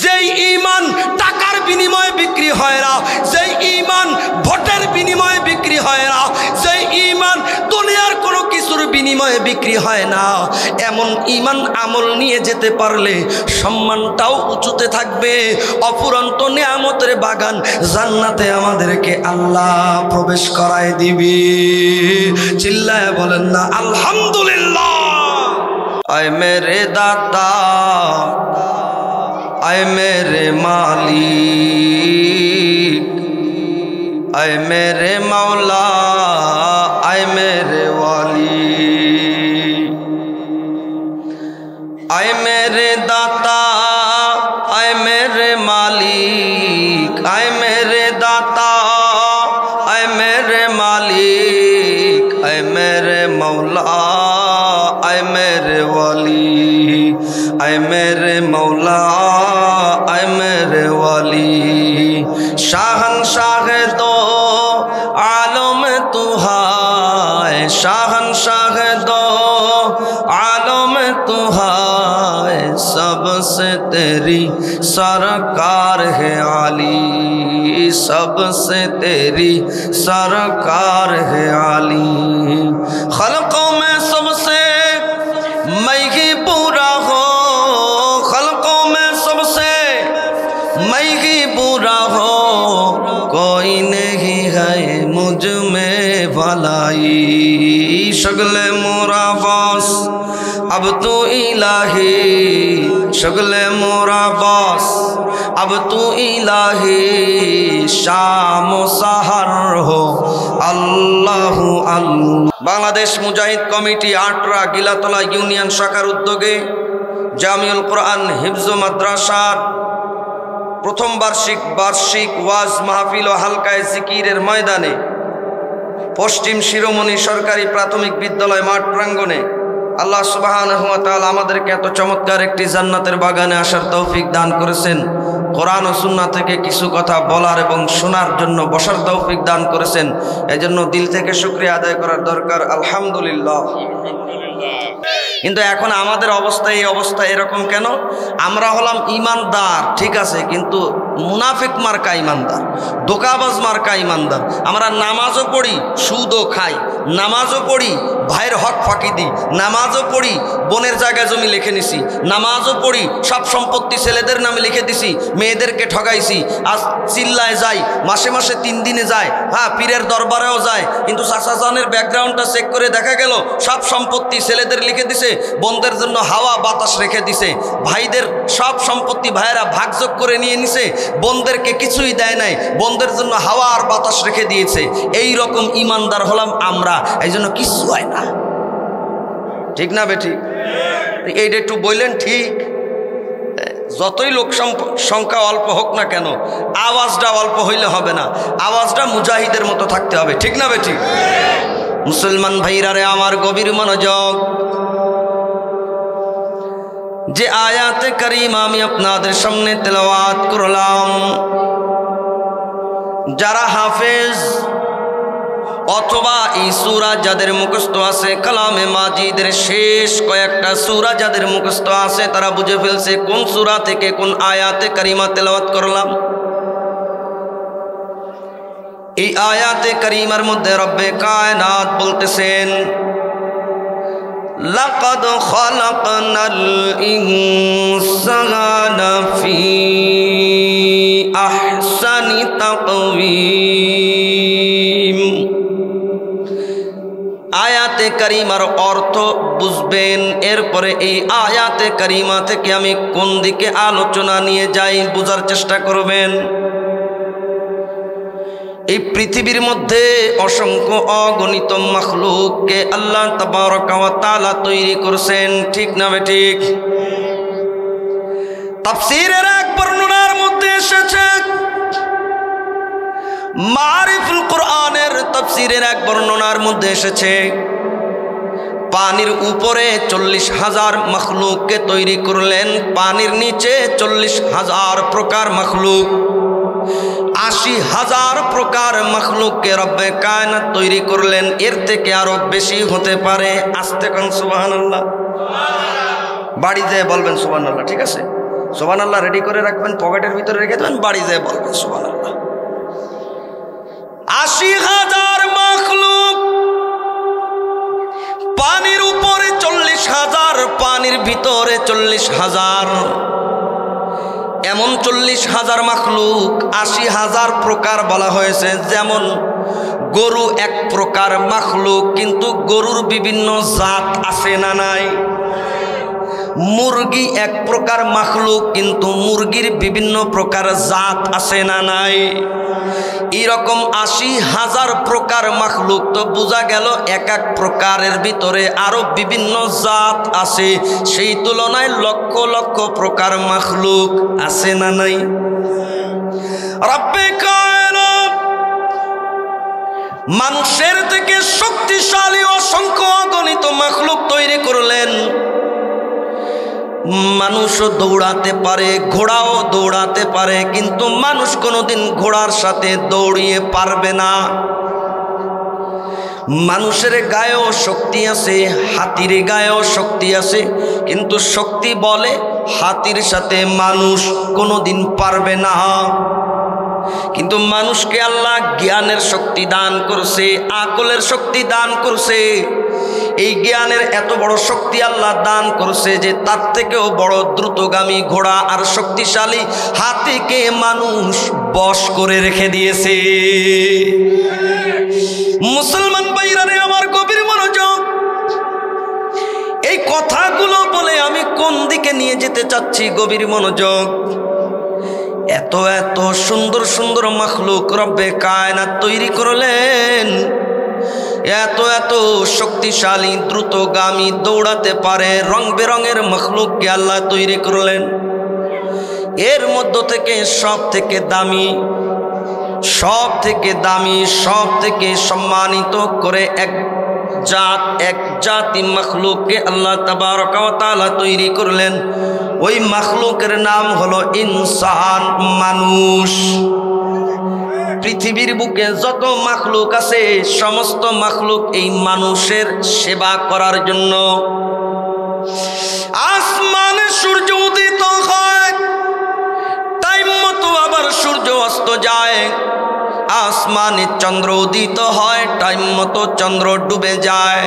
যেই ঈমান টাকার বিনিময়ে বিক্রি হয় না, যেই ঈমান ভোটের বিনিময়ে বিক্রি হয় না, যেই ঈমান দুনিয়ার কোনো কিছুর বিনিময়ে বিক্রি হয় না, এমন ঈমান আমল নিয়ে যেতে পারলে সম্মানটাও উঁচুতে থাকবে। অফুরন্ত নিয়ামতের বাগান জান্নাতে আমাদেরকে আল্লাহ প্রবেশ করায় দিবি। চিল্লায় বলেন না আলহামদুলিল্লাহ। আয় মেরে দাতা, आए मेरे मालिक, आए मेरे मौला, आए मेरे वाली, आए मेरे दाता, आए मेरे मालिक, आए मेरे दाता, आए मेरे मालिक, आए मेरे मौला, आए मेरे वाली, आए मेरे मौला, आए मेरे वाली। शाहनशाह दो आलम तू है, शाहनशाह दो आलम तू है, सबसे तेरी सरकार है आली, सबसे तेरी सरकार है आली। खल्कों में सबसे मैं ही पूरा हो, खल्कों में सबसे मैं ही पूरा हो, कोई नहीं है मुझ में भलाई। शगले मोरा बॉस अब तू इलाही, शगले मोरा बॉस अब तू इलाही, शाम साहर हो अल्लाहु अल्लाह। বাংলাদেশ মুজাহিদ কমিটি আটরা গিলাতলা ইউনিয়ন শাখার উদ্যোগে জামিউল কোরআন হিফজ মাদ্রাসার প্রথম বার্ষিক ওয়াজ মাহফিল ও হালকায়ে জিকিরের ময়দানে পশ্চিম শিরোমণি সরকারি প্রাথমিক বিদ্যালয় মাঠ প্রাঙ্গণে আল্লাহ সুবহানাহু ওয়া তাআলা আমাদেরকে এত চমৎকার একটি জান্নাতের বাগানে আসার তৌফিক দান করেছেন। কোরআন ও সুন্নাহ থেকে কিছু কথা বলার এবং শোনার জন্য বসার তৌফিক দান করেছেন। এজন্য দিল থেকে শুকরিয়া আদায় করার দরকার। আলহামদুলিল্লাহ। কিন্তু এখন আমাদের অবস্থা, এই অবস্থা এরকম কেন? আমরা হলাম ইমানদার, ঠিক আছে, কিন্তু মুনাফিক মার্কা ইমানদার, দোকাবাজ মার্কা ইমানদার। আমরা নামাজও পড়ি, সুদও খাই, নামাজও পড়ি, ভাইয়ের হক ফাঁকি দিই, নামাজও পড়ি, বোনের জায়গা জমি লিখে নিছি, নামাজও পড়ি, সব সম্পত্তি ছেলেদের নামে লিখে দিছি, মেয়েদেরকে ঠগাইছি, আজ চিল্লায় যাই, মাসে মাসে 3 দিনে যায়, হ্যাঁ পীরের দরবারেও যায়, কিন্তু চাচাজানের ব্যাকগ্রাউন্ডটা চেক করে দেখা গেল সব সম্পত্তি ছেলেদের লিখে দিছে, বোনদের জন্য হাওয়া বাতাস রেখে দিছে, ভাইদের সব সম্পত্তি ভাইয়েরা ভাগযোগ করে নিয়ে নিছে, বোনদেরকে কিছুই দেয় নাই, বোনদের জন্য হাওয়া আর বাতাস রেখে দিয়েছে। এই রকম ইমানদার হলাম আমরা, এই জন্য কিছু হয় না। ঠিক না বেঠিক? এইটা একটু বললেন ঠিক। যতই লোক সংখ্যা অল্প হোক না কেন, আওয়াজটা অল্প হইলে হবে না, আওয়াজটা মুজাহিদের মতো থাকতে হবে। ঠিক না বেঠিক? মুসলমান ভাইরা রে আমার, গভীর মনোযোগ। যে আয়াতে কারিমা আমি আপনাদের সামনে তেলাওয়াত করলাম, যারা হাফেজ অথবা এই সূরা যাদের মুখস্থ আছে, কালামে মাজিদের শেষ কয়েকটা সূরা যাদের মুখস্থ আছে, তারা বুঝে ফেলছে কোন সূরা থেকে কোন আয়াতে কারিমা তেলাওয়াত করলাম। এই আয়াতে কারিমার মধ্যে রব্বে কায়নাত বলতেছেন, লাকাদ খালাকনাল ইনসানা ফি আহসানি তাকওয়িম। আয়াতে কারিমার অর্থ বুঝবেন, এরপরে এই আয়াতে কারিমা থেকে আমি কোন দিকে আলোচনা নিয়ে যাই বোঝার চেষ্টা করবেন। এই পৃথিবীর মধ্যে অসংখ্য অগণিত মাখলুককে আল্লাহ তাবারকা ওয়া তাআলা তৈরি করেছেন। ঠিক না বেঠিক? তাফসীরের এক বর্ণনার মধ্যে এসেছে, মারিফুল কোরআনের তাফসীরের এক বর্ণনার মধ্যে এসেছে, পানির উপরে 40,000 মাখলুককে তৈরি করলেন, পানির নিচে 40,000 প্রকার মাখলুক, 80,000 প্রকার মাখলুককে রব্বে কায়নাত তৈরি করলেন। এর থেকে আরো বেশি হতে পারে। আস্তে কোন সুবহানাল্লাহ, বাড়িতে বলবেন সুবহানাল্লাহ, ঠিক আছে? সুবহানাল্লাহ রেডি করে রাখবেন, পকেটের ভিতরে রেখে দেবেন, বাড়ি যেয়ে বলবেন সুবহানাল্লাহ। ৮০,০০০ মাখলুক, পানির উপরে ৪০,০০০, পানির ভিতরে ৪০,০০০, এমন ৪০,০০০ মাখলুক। ৮০,০০০ প্রকার বলা হয়েছে। যেমন গরু এক প্রকার মাখলুক, কিন্তু গরুর বিভিন্ন জাত আছে না নাই? মুরগি এক প্রকার মাখলুক, কিন্তু মুরগির বিভিন্ন প্রকার জাত আছে না নাই? এরকম ৮০,০০০ প্রকার মাখলুক। তো বোঝা গেল এক এক প্রকারের ভিতরে আরো বিভিন্ন জাত আছে। সেই তুলনায় লক্ষ লক্ষ প্রকার মাখলুক আছে না নাই? রব্বে কায়নাত মানুষের থেকে শক্তিশালী অসংখ্য অগণিত মাখলুক তৈরি করলেন। মানুষও দৌড়াতে পারে, ঘোড়াও দৌড়াতে পারে, কিন্তু মানুষ কোনোদিন ঘোড়ার সাথে দৌড়িয়ে পারবে না। মানুষের গায়েও শক্তি আছে, হাতির গায়েও শক্তি আছে, কিন্তু শক্তি বলে হাতির সাথে মানুষ কোনোদিন পারবে না। কিন্তু মানুষকে আল্লাহ জ্ঞানের শক্তি দান করছে, আকলের শক্তি দান করছে। এই জ্ঞানের এত বড় শক্তি আল্লাহ দান করছে যে তার থেকেও বড় দ্রুতগামী ঘোড়া আর শক্তিশালী হাতিকে মানুষ বশ করে রেখে দিয়েছে। মুসলমান ভাইরা রে আমার, গভীর মনোযোগ। এই কথাগুলো বলে আমি কোন দিকে নিয়ে যেতে চাচ্ছি, গভীর মনোযোগ। এত এত সুন্দর সুন্দর মাখলুক রব্বে কায়নাত তৈরি করলেন। এত এত শক্তিশালী দ্রুতগামী দৌড়াতে পারে রং বেরঙের মাখলুককে আল্লাহ তৈরি করলেন। এর মধ্য থেকে সব থেকে দামি, সব থেকে দামি, সব থেকে সম্মানিত করে এক জাতি মাখলুককে আল্লাহ তাবারক ওয়া তাআলা তৈরি করলেন। ওই মাখলুকের নাম হলো ইনসান, মানুষ। পৃথিবীর বুকে যত মাখলুক আছে সমস্ত মাখলুক এই মানুষের সেবা করার জন্য। আসমানে সূর্য উদিত হয়, টাইম মতো আবার সূর্য অস্ত যায়। আসমানে চন্দ্র উদিত হয়, টাইম মতো চন্দ্র ডুবে যায়।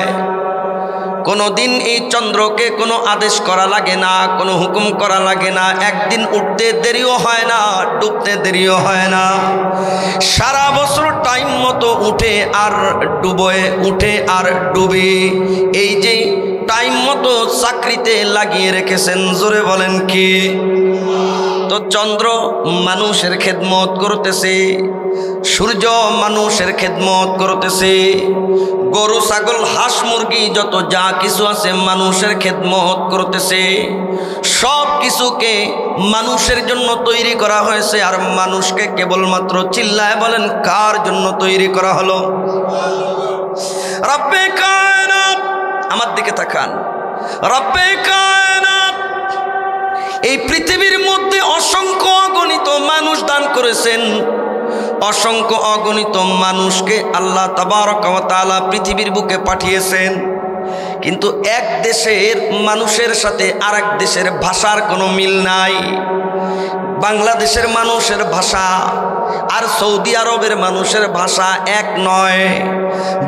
কোনোদিন এই চন্দ্রকে কোনো আদেশ করা লাগে না, কোনো হুকুম করা লাগে না। একদিন উঠতে দেরিও হয় না, ডুবতে দেরিও হয় না। সারা বছর টাইম মতো উঠে আর ডুবে, উঠে আর ডুবে। এই যে টাইম মতো চাকরিতে লাগিয়ে রেখেছেন, জোরে বলেন কি? তো চন্দ্র মানুষের খেদমত করতেছে, সূর্য মানুষের খেদমত করতেছে, গরু ছাগল হাঁস মুরগি যত যা কিছু আছে মানুষের খেদমত করতেছে। সব কিছুকে মানুষের জন্য তৈরি করা হয়েছে। আর মানুষকে কেবলমাত্র চিল্লায় বলেন কার জন্য তৈরি করা হলো? রব্বে কায়নাত, আমার দিকে তাকান। রব্বে কায়নাত এই পৃথিবীর মধ্যে অসংখ্য অগণিত মানুষ দান করেছেন। অসংখ্য অগণিত মানুষকে আল্লাহ তাবারক ওয়া তাআলা পৃথিবীর বুকে পাঠিয়েছেন। কিন্তু এক দেশের মানুষের সাথে আরেক দেশের ভাষার কোনো মিল নাই। বাংলাদেশের মানুষের ভাষা আর সৌদি আরবের মানুষের ভাষা এক নয়।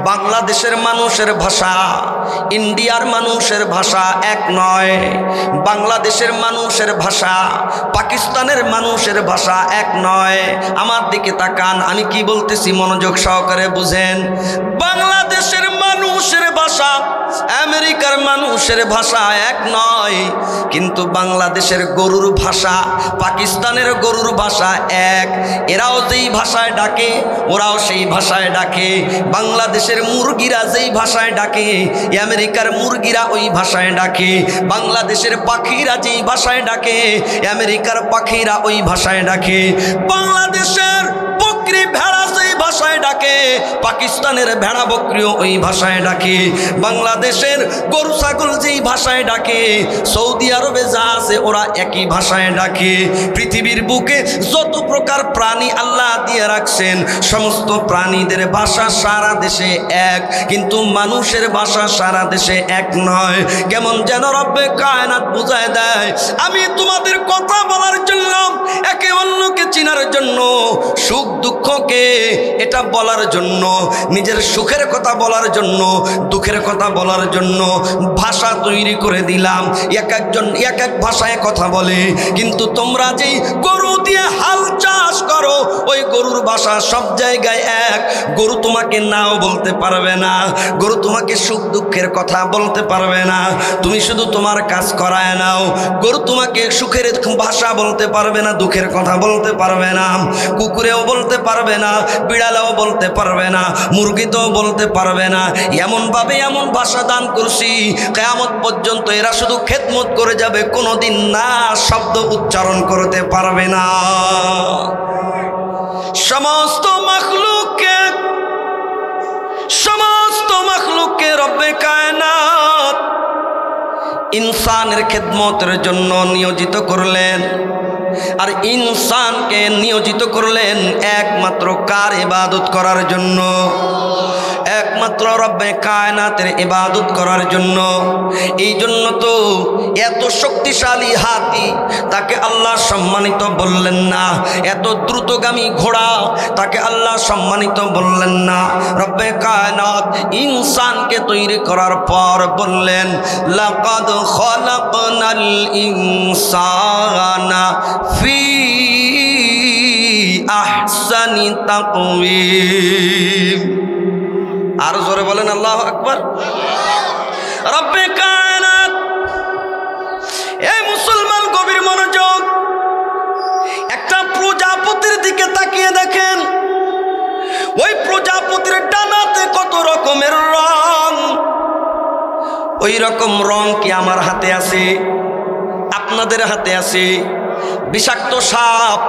বাংলাদেশের মানুষের ভাষা ইন্ডিয়ার মানুষের ভাষা এক নয়। বাংলাদেশের মানুষের ভাষা পাকিস্তানের মানুষের ভাষা এক নয়। আমার দিকে তাকান, আমি কি বলতেছি মনোযোগ সহকারে বুঝেন। বাংলাদেশের মানুষের ভাষা আমেরিকার মানুষের ভাষা এক নয়। কিন্তু বাংলাদেশের গরুর ভাষা পাকিস্তানের গরুর ভাষা এক। এরাও যেই ভাষায় ডাকে ওরাও সেই ভাষায় ডাকে। বাংলাদেশের মুরগিরা যেই ভাষায় ডাকে আমেরিকার মুরগিরা ওই ভাষায় ডাকে। বাংলাদেশের পাখিরা যেই ভাষায় ডাকে আমেরিকার পাখিরা ওই ভাষায় ডাকে। বাংলাদেশের বকরি ভেড়া যেই ভাষায় ডাকে, পাকিস্তানের ভেড়া বকরিও ওই ভাষায় ডাকে, বাংলাদেশের গরু ছাগল যেই ভাষায় ডাকে, সৌদি আরবে যা আছে ওরা একই ভাষায় ডাকে। পৃথিবীর বুকে যত প্রকার প্রাণী আল্লাহ দিয়ে রাখছেন সমস্ত প্রাণীদের ভাষা সারা দেশে এক, কিন্তু মানুষের ভাষা সারা দেশে এক নয়। কেমন যেন রব্বে কায়নাত বুঝায় দেয়, আমি তোমাদের কথা বলার জন্য, একে অন্যকে চিনার জন্য, সুখ দুঃখকে এটা বলার জন্য, নিজের সুখের কথা বলার জন্য, দুঃখের কথা বলার জন্য ভাষা তৈরি করে দিলাম। এক একজন এক এক ভাষায় কথা বলে, কিন্তু তোমরা যেই গরু দিয়ে হাল চাষ করো ওই গরুর ভাষা সব জায়গায় এক। গরু তোমাকে নাও বলতে পারবে না, গরু তোমাকে সুখ দুঃখের কথা বলতে পারবে না, তুমি শুধু তোমার কাজ করায় নাও। গরু তোমাকে সুখের ভাষা বলতে পারবে না, দুঃখের কথা বলতে পারবে না, কুকুরেও বলতে পারবে না, বিড়ালেও বলতে পারবে না, মুরগিতেও বলতে পারবে না। এমনভাবে এমন ভাষা দান করছি কিয়ামত পর্যন্ত এরা শুধু খেদমত করে যাবে, কোনোদিন না শব্দ উচ্চারণ করতে পারবে না। সমস্ত মাখলুককে রব্বে কায়নাত ইনসানের খেদমতের জন্য নিয়োজিত করলেন, আর ইনসানকে নিয়োজিত করলেন একমাত্র কার ইবাদত করার জন্য? একমাত্র রব্বে কায়নাতের ইবাদত করার জন্য। এই জন্য তো এত শক্তিশালী হাতি তাকে আল্লাহ সম্মানিত বললেন না, এত দ্রুতগামী ঘোড়া তাকে আল্লাহ সম্মানিত বললেন না। রব্বে কায়নাত ইনসানকে তৈরি করার পর বললেন, লাকাদ খালাকনাল ইনসানা ফি আহসানি তাকওয়িম। আর জোরে বলেন আল্লাহু আকবার। রব্বে কায়নাত, এই মুসলমান গভীর মনোযোগ, একটা প্রজাপতির দিকে তাকিয়ে দেখেন, ওই প্রজাপতির ডানাতে কত রকমের রং। ওই রকম রং কি আমার হাতে আছে, আপনাদের হাতে আছে? বিষাক্ত সাপ,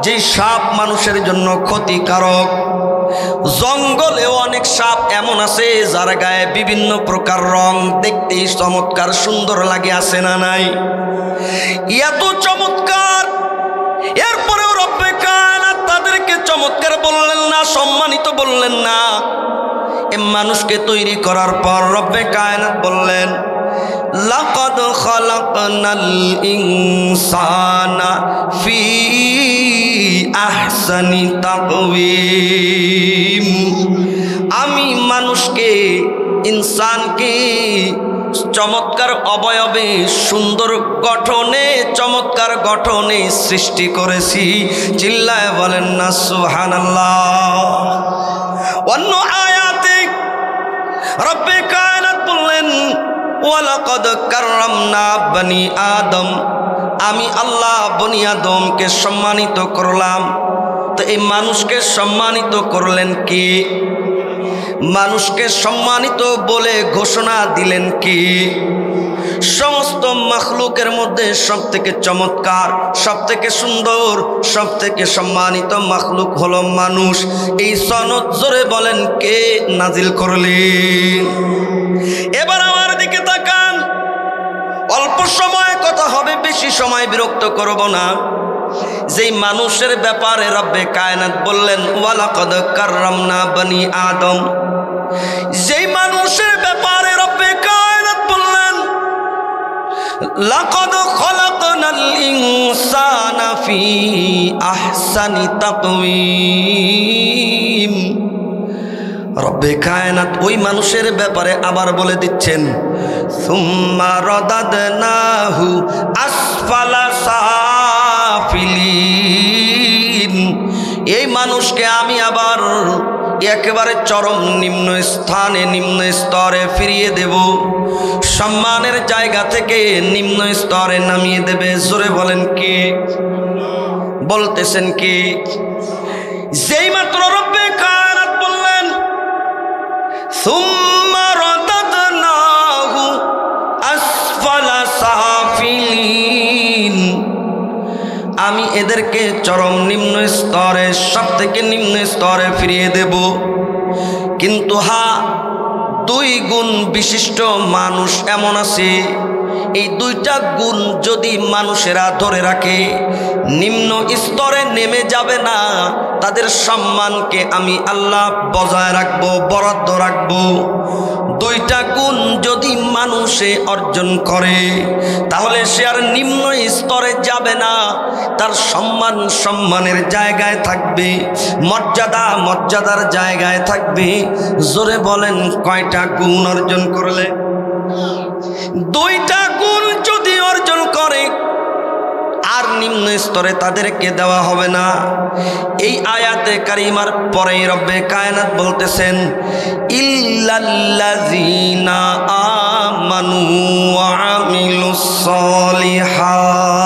যে সাপ মানুষের জন্য ক্ষতিকারক। জঙ্গলেও অনেক সাপ এমন আছে যার গায়ে বিভিন্ন প্রকার রং, দেখতেই চমৎকার সুন্দর লাগে, আছে না নাই? এত চমৎকার, এরপরেও রব্বে কায়নাত তাদেরকে চমৎকার বললেন না, সম্মানিত বললেন না। এ মানুষকে তৈরি করার পর রব্বে কায়নাত বললেন, লাকাদ খালাকনাল ইনসানা ফি আহসানি তাকওয়িম। আমি মানুষকে, ইনসানকে চমৎকার অবয়বে, সুন্দর গঠনে, চমৎকার গঠনে সৃষ্টি করেছি। চিল্লায় বলেন না সুবহানাল্লাহ। অন্য আয়াতে রব্বে কায়নাত বললেন, ওয়ালাকাদ কাররামনা বনি আদম, আমি আল্লাহ বনি আদমকে সম্মানিত করলাম। তো এই মানুষকে সম্মানিত করলেন কি? মানুষকে সম্মানিত বলে ঘোষণা দিলেন কি? সমস্ত মাখলুকের মধ্যে সব থেকে চমৎকার, সব থেকে সুন্দর, সব থেকে সম্মানিত মাখলুক হলো মানুষ। এই সনদ জোরে বলেন কে নাজিল করলেন? এবার আমার দিকে তাকান, অল্প সময় কথা হবে, বেশি সময় বিরক্ত করব না। যেই মানুষের ব্যাপারে রব্বে কায়নাত বললেন ওয়ালাকাদ কাররামনা বনি আদম, যেই মানুষের ব্যাপারে রব্বে কায়নাত বললেন লাকাদ খালাকনাল ইনসানা ফি আহসানি তাকওয়িম, রব্বে কায়নাত ওই মানুষের ব্যাপারে আবার বলে দিচ্ছেন, সুম্মা রাদাদনাহু আসফালা সাফিলিন, এই মানুষকে আমি আবার একেবারে চরম নিম্ন স্থানে, নিম্ন স্তরে ফিরিয়ে দেব, সম্মানের জায়গা থেকে নিম্ন স্তরে নামিয়ে দেবে। জোরে বলেন কি? বলতেছেন কি? যেই মাত্র রব্বে কায়নাত বললেন সুম্মা রাদাদনাহু আসফালা সাফিলিন, আমি এদেরকে চরম নিম্ন স্তরে, সব থেকে নিম্ন স্তরে ফিরিয়ে দেব। কিন্তু দুই গুণ বিশিষ্ট মানুষ এমন আছে, এই দুইটা গুণ যদি মানুষেরা ধরে রাখে নিম্ন স্তরে নেমে যাবে না। তাদের সম্মানকে আমি আল্লাহ বজায় রাখবো, বরাদ্দ রাখবো। দুইটা গুণ যদি মানুষে অর্জন করে তাহলে সে আর নিম্ন স্তরে যাবে না, তার সম্মান সম্মানের জায়গায় থাকবে, মর্যাদা মর্যাদার জায়গায় থাকবে। জোরে বলেন কয়টা গুণ অর্জন করলে? দুইটা গুণ যদি অর্জন করে আর নিম্ন স্তরে তাদেরকে দেওয়া হবে না। এই আয়াতে কারিমার পরেই রব্বে কায়নাত বলতেছেন, ইল্লাল্লাযীনা আমানু ওয়া আমিলুস সলিহাত।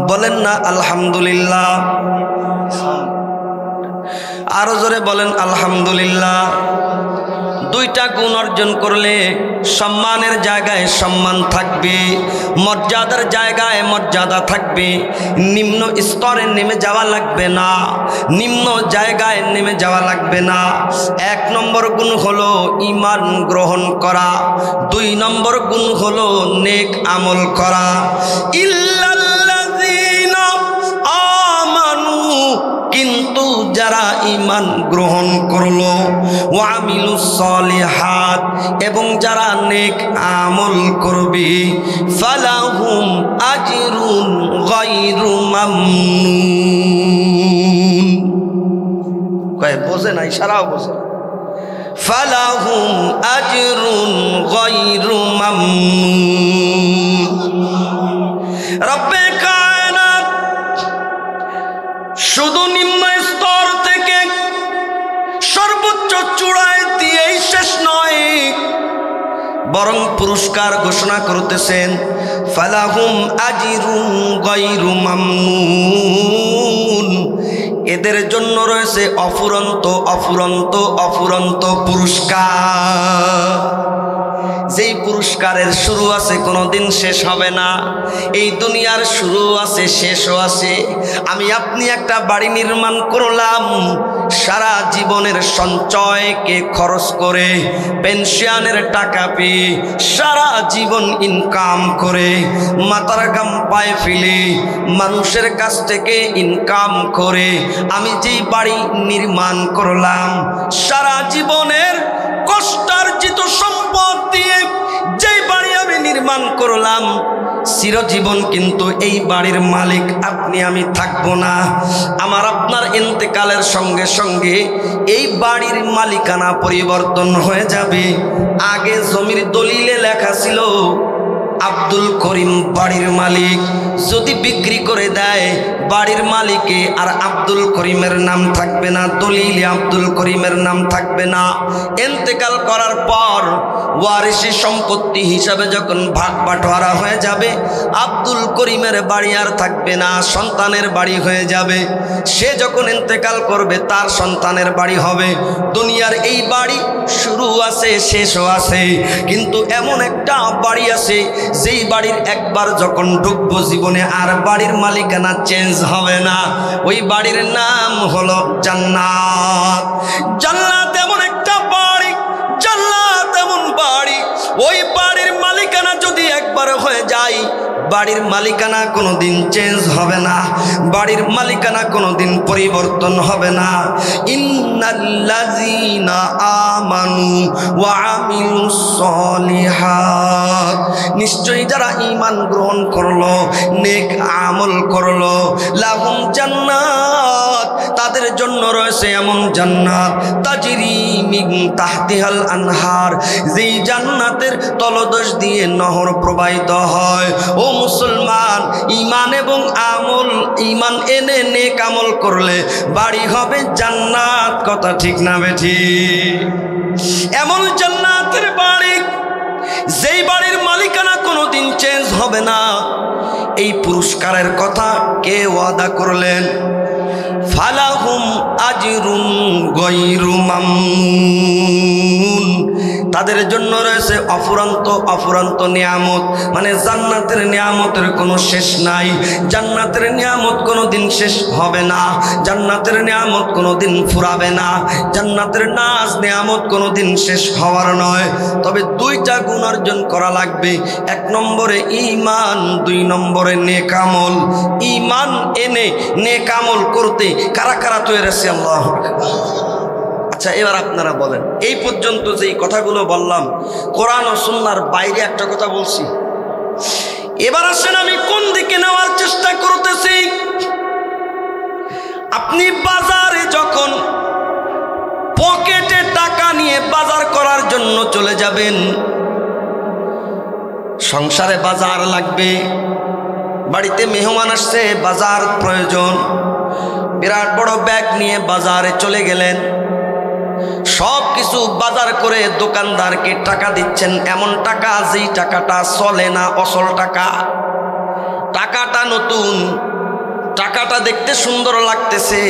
বলেন না আলহামদুলিল্লাহ? আরো জোরে বলেন আলহামদুলিল্লাহ। দুইটা গুণ অর্জন করলে সম্মানের জায়গায় সম্মান থাকবে, মর্যাদার জায়গায় মর্যাদা থাকবে। নিম্ন স্তরে নেমে যাওয়া লাগবে না, নিম্ন জায়গায় নেমে যাওয়া লাগবে না। 1 নম্বর গুণ হলো ঈমান গ্রহণ করা, 2 নম্বর গুণ হলো নেক আমল করা। ইল্লাল্লাযীনা আমানু, কিন্তু যারা ঈমান গ্রহণ করলো, ওয়া আমিলুস সলিহাত, এবং যারা নেক আমল করবে, ফালাহুম আজরুন গায়রু মামনুন। কয় বোঝে না, ইশারাও বোঝে। ফালাহুম আজরুন গায়রু মামনুন। রব্বে কায়নাত শুধু নিম্ন স্তর থেকে সর্বোচ্চ চূড়ায় দিয়েই শেষ নয়, বরং পুরস্কার ঘোষণা করতেছেন, ফালাহুম আজরুন গায়রু মামনুন। এদের জন্য রয়েছে অফুরন্ত অফুরন্ত অফুরন্ত পুরস্কার। যেই পুরস্কারের শুরু আছে, কোনোদিন শেষ হবে না। এই দুনিয়ার শুরু আছে, শেষও আছে। আমি আপনি একটা বাড়ি নির্মাণ করলাম, সারা জীবনের সঞ্চয়কে খরচ করে, পেনশনের টাকা পেয়ে, সারা জীবন ইনকাম করে, মাথার ঘাম পায়ে ফেলে, মানুষের কাছ থেকে ইনকাম করে আমি যেই বাড়ি নির্মাণ করলাম, সারা জীবনের কষ্টার্জিত সম্পদ দিয়ে যেই বাড়ি আমি নির্মাণ করলাম, চিরজীবন কিন্তু এই বাড়ির মালিক আপনি আমি থাকবো না। আমার আপনার ইন্তেকালের সঙ্গে সঙ্গে এই বাড়ির মালিকানা পরিবর্তন হয়ে যাবে। আগে জমির দলিলে লেখা ছিল আব্দুল করিম বাড়ির মালিক, যদি বিক্রি করে দেয় বাড়ির মালিকে আর আব্দুল করিমের নাম থাকবে না, দলিলে আব্দুল করিমের নাম থাকবে না। ইন্তেকাল করার পর ওয়ারিসি সম্পত্তি হিসাবে যখন ভাগ বাটোয়ারা হয়ে যাবে, আব্দুল করিমের বাড়ি আর থাকবে না, সন্তানের বাড়ি হয়ে যাবে। সে যখন ইন্তেকাল করবে তার সন্তানের বাড়ি হবে। দুনিয়ার এই বাড়ি শুরু আছে, শেষও আছে, কিন্তু এমন একটা বাড়ি আছে যেই বাড়ির একবার যখন ঢুকবো জীবনে আর বাড়ির মালিকানা চেঞ্জ হবে না। ওই বাড়ির নাম হলো জান্নাত। জান্নাত এমন একটা বাড়ি, জান্নাত এমন বাড়ি, ওই বাড়ির মালিকানা যদি একবার হয়ে যায়, বাড়ির মালিকানা কোনোদিন চেঞ্জ হবে না, বাড়ির মালিকানা কোনোদিন পরিবর্তন হবে না। ইন্নাল্লাযীনা আমানু ওয়া আমিলুস সলিহাত, নিশ্চয়ই যারা ঈমান গ্রহণ করলো, নেক আমল করলো, লাহুম জান্নাত, তাদের জন্য রয়েছে এমন জান্নাত, তাজরি মিন তাহতিহাল আনহার, যেই জান্নাতের তলদেশ দিয়ে নহর প্রবাহিত হয়। ও মুসলমান, ঈমান এবং আমল, ঈমান এনে নেক আমল করলে বাড়ি হবে জান্নাত। কথা ঠিক না বেঠিক? এমন জান্নাতের বাড়ি যেই বাড়ির মালিকানা কোনোদিন চেঞ্জ হবে না। এই পুরস্কারের কথা কে ওয়াদা করলেন? ফালাহুম আজরুন গায়রু মামনুন, তাদের জন্য রয়েছে অফুরন্ত নিয়ামত, মানে জান্নাতের নিয়ামতের কোনো শেষ নাই। জান্নাতের নিয়ামত কোনো দিন শেষ হবে না, জান্নাতের নিয়ামত কোনো দিন ফুরাবে না, জান্নাতের নাজ নিয়ামত কোনো দিন শেষ হওয়ার নয়। তবে দুইটা গুণ অর্জন করা লাগবে, 1 নম্বরে ঈমান, 2 নম্বরে নেক আমল। ঈমান এনে নেক আমল করতে কারা কারা তৈরি আছে? আল্লাহু আকবার। আচ্ছা, এবার আপনারা বলেন, এই পর্যন্ত যেই কথাগুলো বললাম কোরআন ও সুন্নাহর বাইরে একটা কথা বলছি। এবার আসেন আমি কোন দিকে নেওয়ার চেষ্টা করতেছি। আপনি বাজারে যখন পকেটে টাকা নিয়ে বাজার করার জন্য চলে যাবেন, সংসারে বাজার লাগবে, বাড়িতে মেহমান আসছে, বাজার প্রয়োজন, বিরাট বড় ব্যাগ নিয়ে বাজারে চলে গেলেন, সব কিছু বাজার করে দোকানদারকে টাকা দিচ্ছেন, এমন টাকা যেই টাকাটা চলে না, অসল টাকা। টাকাটা নতুন, টাকাটা দেখতে সুন্দর লাগতেছে,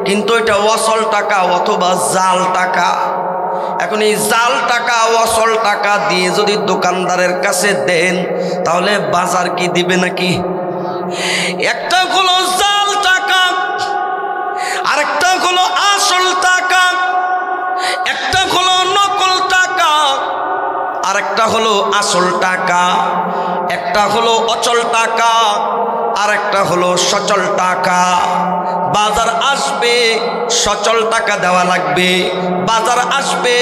কিন্তু এটা অসল টাকা অথবা জাল টাকা। এখন এই জাল টাকা অসল টাকা দিয়ে যদি দোকানদারের কাছে দেন, তাহলে বাজার কি দিবে নাকি? একটা হলো জাল টাকা, আরেকটা হলো আসল টাকা। একটা হলো নকল টাকা, আরেকটা হলো আসল টাকা। একটা হলো অচল টাকা, আরেকটা হলো সচল টাকা। বাজার আসবে, সচল টাকা দেওয়া লাগবে। বাজার আসবে,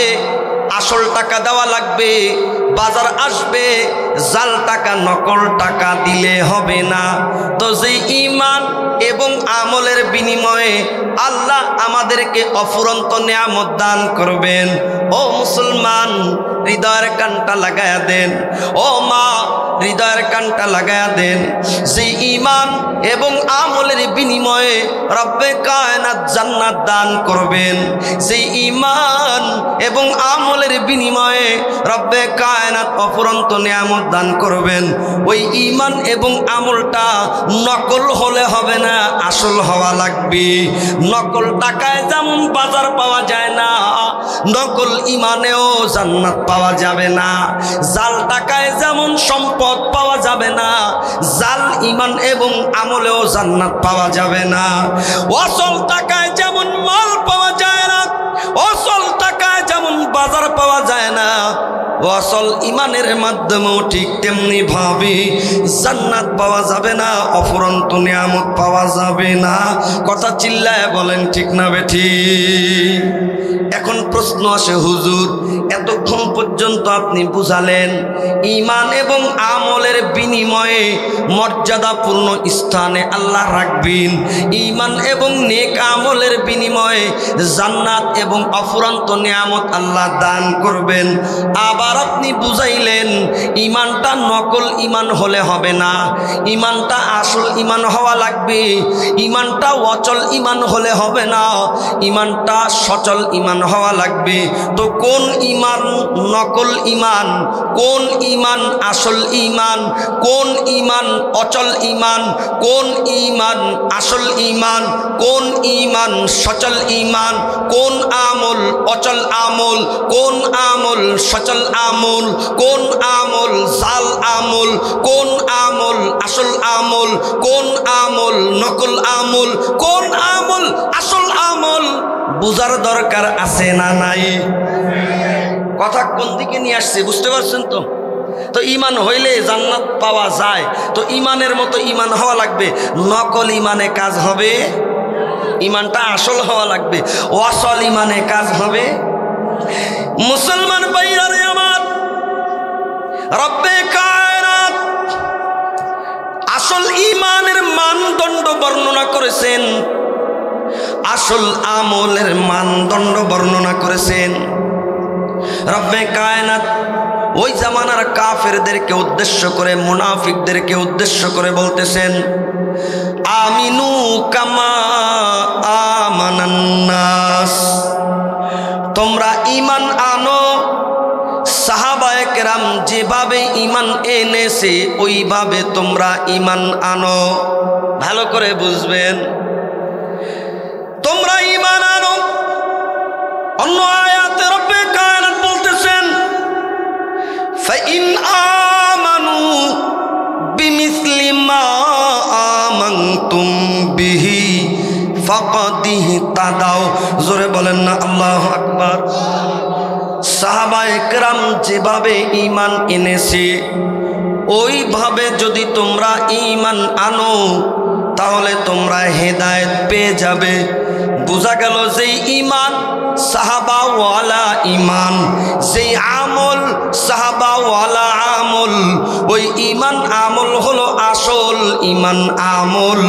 আসল টাকা দেওয়া লাগবে। বাজার আসবে, জাল টাকা নকল টাকা দিলে হবে না। তো যে ঈমান এবং আমলের বিনিময়ে আল্লাহ আমাদেরকে অফুরন্ত নিয়ামত দান করবেন। ও মুসলমান, হৃদয়ের কানটা লাগায়া দেন। ও মা, হৃদয়ের কানটা লাগায়া দেন। যে ঈমান এবং আমলের বিনিময়ে রব্বে কায়নাত জান্নাত দান করবেন, সেই ঈমান এবং আমলের বিনিময়ে রব্বে কায়নাত অফুরন্ত নিয়ামত দান করবেন, ওই ঈমান এবং আমলটা নকল হলে হবে না, আসল হওয়া লাগবে। নকল টাকায় যেমন বাজার পাওয়া যায় না, নকল ঈমানেও জান্নাত পাওয়া যাবে না। জাল টাকায় যেমন সম্পদ পাওয়া যাবে না, জাল ঈমান এবং আমলেও জান্নাত পাওয়া যাবে না। অসল টাকায় যেমন মাল পাওয়া যায় না, অসল টাকায় যেমন বাজার পাওয়া যায় না, অসল ঈমানের মাধ্যমেও ঠিক তেমনি ভাবে জান্নাত পাওয়া যাবে না, অফুরন্ত নিয়ামত পাওয়া যাবে না। কথা চিল্লায় বলেন ঠিক না বেঠিক? এখন প্রশ্ন আসে, হুজুর এতক্ষণ পর্যন্ত আপনি বুঝালেন ঈমান এবং আমলের বিনিময়ে মর্যাদাপূর্ণ স্থানে আল্লাহ রাখবেন, ঈমান এবং নেক আমলের বিনিময়ে জান্নাত এবং অফুরন্ত নিয়ামত আল্লাহ দান করবেন। আবার আপনি বুঝাইলেন ঈমানটা নকল ঈমান হলে হবে না, ঈমানটা আসল ঈমান হওয়া লাগবে। ঈমানটা অচল ঈমান হলে হবে না, ঈমানটা সচল ঈমান হওয়া লাগবে। তো কোন ঈমান নকল ঈমান, কোন ঈমান আসল ঈমান, কোন ঈমান অচল ঈমান, কোন ঈমান আসল ঈমান, কোন ঈমান সচল ঈমান, কোন আমল অচল আমল, কোন আমল সচল আমল, কোন আমল জাল আমল, কোন আমল আসল আমল, কোন আমল নকল আমল, কোন আমল আসল আমল, বুঝার দরকার আছে না নাই? কথা কোন দিকে নিয়ে আসছে বুঝতে পারছেন তো? তো ঈমান হইলে জান্নাত পাওয়া যায়, তো ঈমানের মতো ঈমান হওয়া লাগবে। নকল ঈমানে কাজ হবে, ঈমানটা আসল হওয়া লাগবে। অসল ঈমানে কাজ হবে। মুসলমান ভাইরা রে আমার, রব্বে কায়নাত আসল ঈমানের মানদণ্ড বর্ণনা করেছেন, আসল আমলের মানদণ্ড বর্ণনা করেছেন। রব্বে কায়নাত ওই জামানার কাফেরদেরকে উদ্দেশ্য করে, মুনাফিকদেরকে উদ্দেশ্য করে বলতেছেন, আমিনু কামা আমানান নাস, তোমরা ঈমান আনো সাহাবায়ে কেরাম যেভাবে ঈমান এনেছে ওইভাবে তোমরা ঈমান আনো। ভালো করে বুঝবেন, তোমরা ঈমান আনো। অন্য আয়াতে রব্বে কায়নাত বলতেছেন, আমানু বিমিসলি মা আমানতুম বিহি ফাকাদ ইহতাদাও। জোরে বলেন না আল্লাহু আকবার। সাহাবায়ে কেরাম যেভাবে ঈমান এনেছে ওইভাবে যদি তোমরা ঈমান আনো তাহলে তোমরা হেদায়েত পেয়ে যাবে। বোঝা গেল যেই ঈমান সাহাবাওয়ালা ঈমান, যেই আমল সাহাবাওয়ালা আমল, ওই ঈমান আমল হলো আসল ঈমান আমল,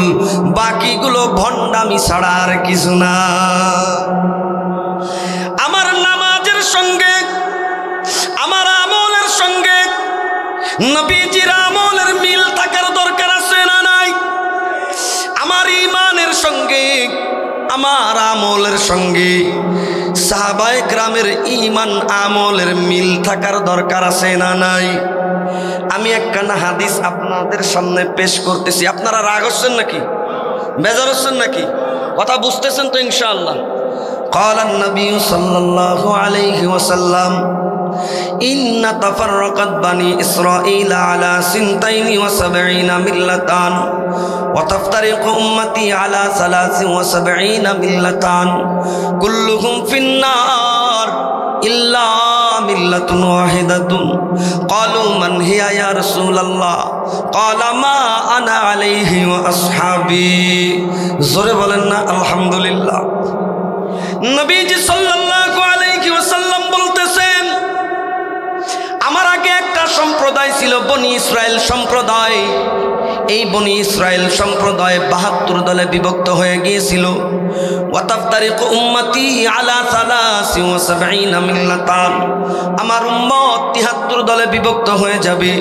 বাকিগুলো ভণ্ডামি ছাড়া আর কিছু না। আমার নামাজের সঙ্গে আমার আমলের সঙ্গে নবীজির আমলের মিল থাকার দরকার আছে না নাই? আমার ঈমানের সঙ্গে আমার আমলের সঙ্গে সাহাবায়ে কেরামের ঈমান আমলের মিল থাকার দরকার আছে না নাই? আমি একখানা হাদিস আপনাদের সামনে পেশ করতেছি। আপনারা রাগ হচ্ছেন নাকি, বেজার হচ্ছেন নাকি? কথা বুঝতেছেন তো ইনশাআল্লাহ? قال النبي صلى الله عليه وسلم إن تفرقت بني إسرائيل على 72 ملة وتفترق أمتي على 73 ملة كلهم في النار إلا ملة واحدة قالوا من هي يا رسول الله قال ما أنا عليه وأصحابي। জোরে বলেন না আলহামদুলিল্লাহ। নবীজি সাল্লাল্লাহু আলাইহি ওয়াসাল্লাম বলতেছেন, আমার আগে একটা সম্প্রদায় ছিল বনি ইসরাইল সম্প্রদায়। এই বনি ইসরাইল সম্প্রদায় 72 দলে বিভক্ত হয়ে গিয়েছিল। ওয়াতাফতারিকু উম্মতি আলা 73 মিল্লাতান, আমার উম্মত 73 দলে বিভক্ত হয়ে যাবে।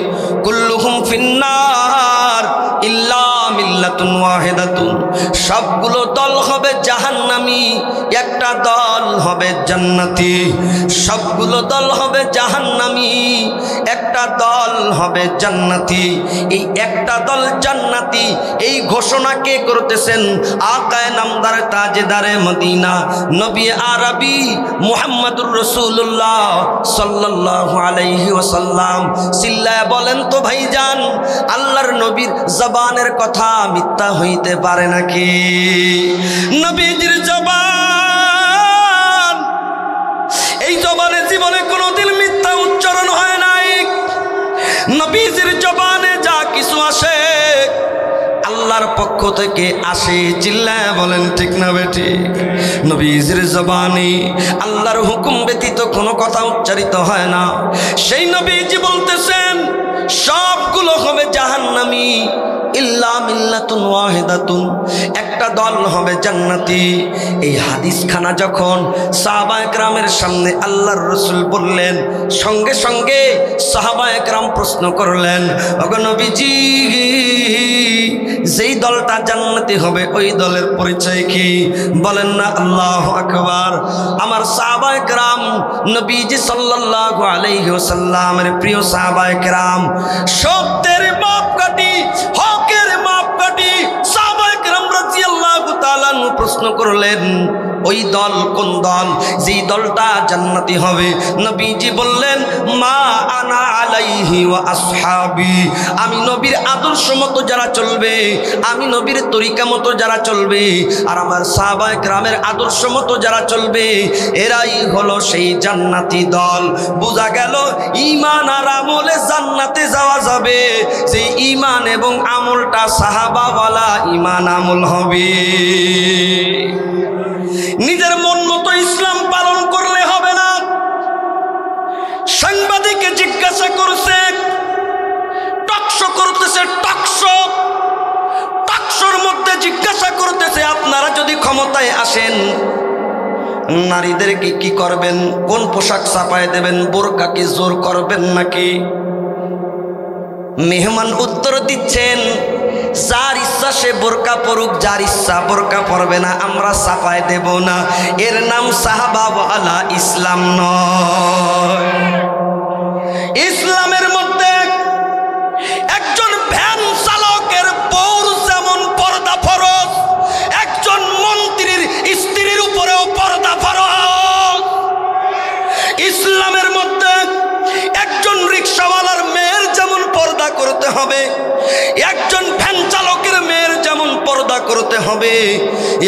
কুল্লুহুম ফিন্নার ইল্লা মিল্লাতুন ওয়াহিদাতুন, সবগুলো দল হবে জাহান্নামী, একটা দল হবে জান্নাতি। সবগুলো দল হবে জাহান্নামী, একটা দল হবে জান্নাতি। এই একটা দল জান্নাতি এই ঘোষণা কে করতেছেন? আকায়ে নামদার তাজদারে মদিনা নবী আরবি মুহাম্মদুর রাসূলুল্লাহ সাল্লাল্লাহু আলাইহি ওয়াসাল্লাম। চিল্লায় বলেন তো ভাইজান, আল্লাহর নবীর জবানের কথা মিথ্যা হইতে পারে নাকি? নবীজির জবান, এই জবানে জীবনে কোনোদিন মিথ্যা উচ্চারণ হয় নাই। নবীজির জবানে যা কিছু আসে আল্লাহর পক্ষ থেকে আসে। চিল্লায় বলেন ঠিক না বেঠিক? নবীজির জবানে আল্লাহর হুকুম ব্যতীত কোনো কথা উচ্চারিত হয় না। সেই নবীজি বলতেছেন সবগুলো হবে জাহান্নামী ইল্লা মিল্লাতুন ওয়াহিদাতুন, একটা দল হবে জান্নাতি। এই হাদিসখানা যখন সাহাবায়ে কেরামের সামনে আল্লাহর রাসূল বললেন, সঙ্গে সঙ্গে সাহাবায়ে কেরাম প্রশ্ন করলেন, ওগো নবীজি, যেই দলটা জান্নাতি হবে ওই দলের পরিচয় কি? বলেন না আল্লাহু আকবার। আমার সাহাবায়ে কেরাম, নবীজি সাল্লাল্লাহু আলাইহি ওয়াসাল্লামের প্রিয় সাহাবায়ে কেরাম, সত্যের মাপকাঠি, হকের মাপকাঠি সাহাবায়ে কেরাম রাদিয়াল্লাহু তাআলা প্রশ্ন করলেন, ওই দল কোন দল যেই দলটা জান্নাতি হবে? নবীজি বললেন, মা আনা আলাইহি ওয়া আসহাবি, আমি নবীর আদর্শ মতো যারা চলবে, আমি নবীর তরিকা মতো যারা চলবে, আর আমার সাহাবায়ে কেরামের আদর্শ মতো যারা চলবে, এরাই হলো সেই জান্নাতি দল। বোঝা গেল ঈমান আর আমলে জান্নাতে যাওয়া যাবে, সেই ঈমান এবং আমলটা সাহাবাওয়ালা ঈমান আমল হবে। নিজের মন মতো ইসলাম পালন করলে হবে না। সাংবাদিককে জিজ্ঞাসা করছে, টকশো করতেছে, টকশোর মধ্যে জিজ্ঞাসা করতেছে, আপনারা যদি ক্ষমতায় আসেন নারীদেরকে কি করবেন? কোন পোশাক চাপায় দেবেন? বোরকা কি জোর করবেন নাকি? মেহমান উত্তর দিচ্ছেন, যার ইচ্ছা সে বোরকা পরুক, যার ইচ্ছা বোরকা পরবে না, আমরা চাপায় দেব না। এর নাম সাহাবাওয়ালা ইসলাম নয়। ইসলামের মধ্যে একজন ভ্যান চালকের বউর যেমন পর্দা ফরজ, একজন মন্ত্রীর স্ত্রীর উপরেও পর্দা ফরজ। ইসলামের মধ্যে একজন রিকশাওয়ালার মেয়ের হবে,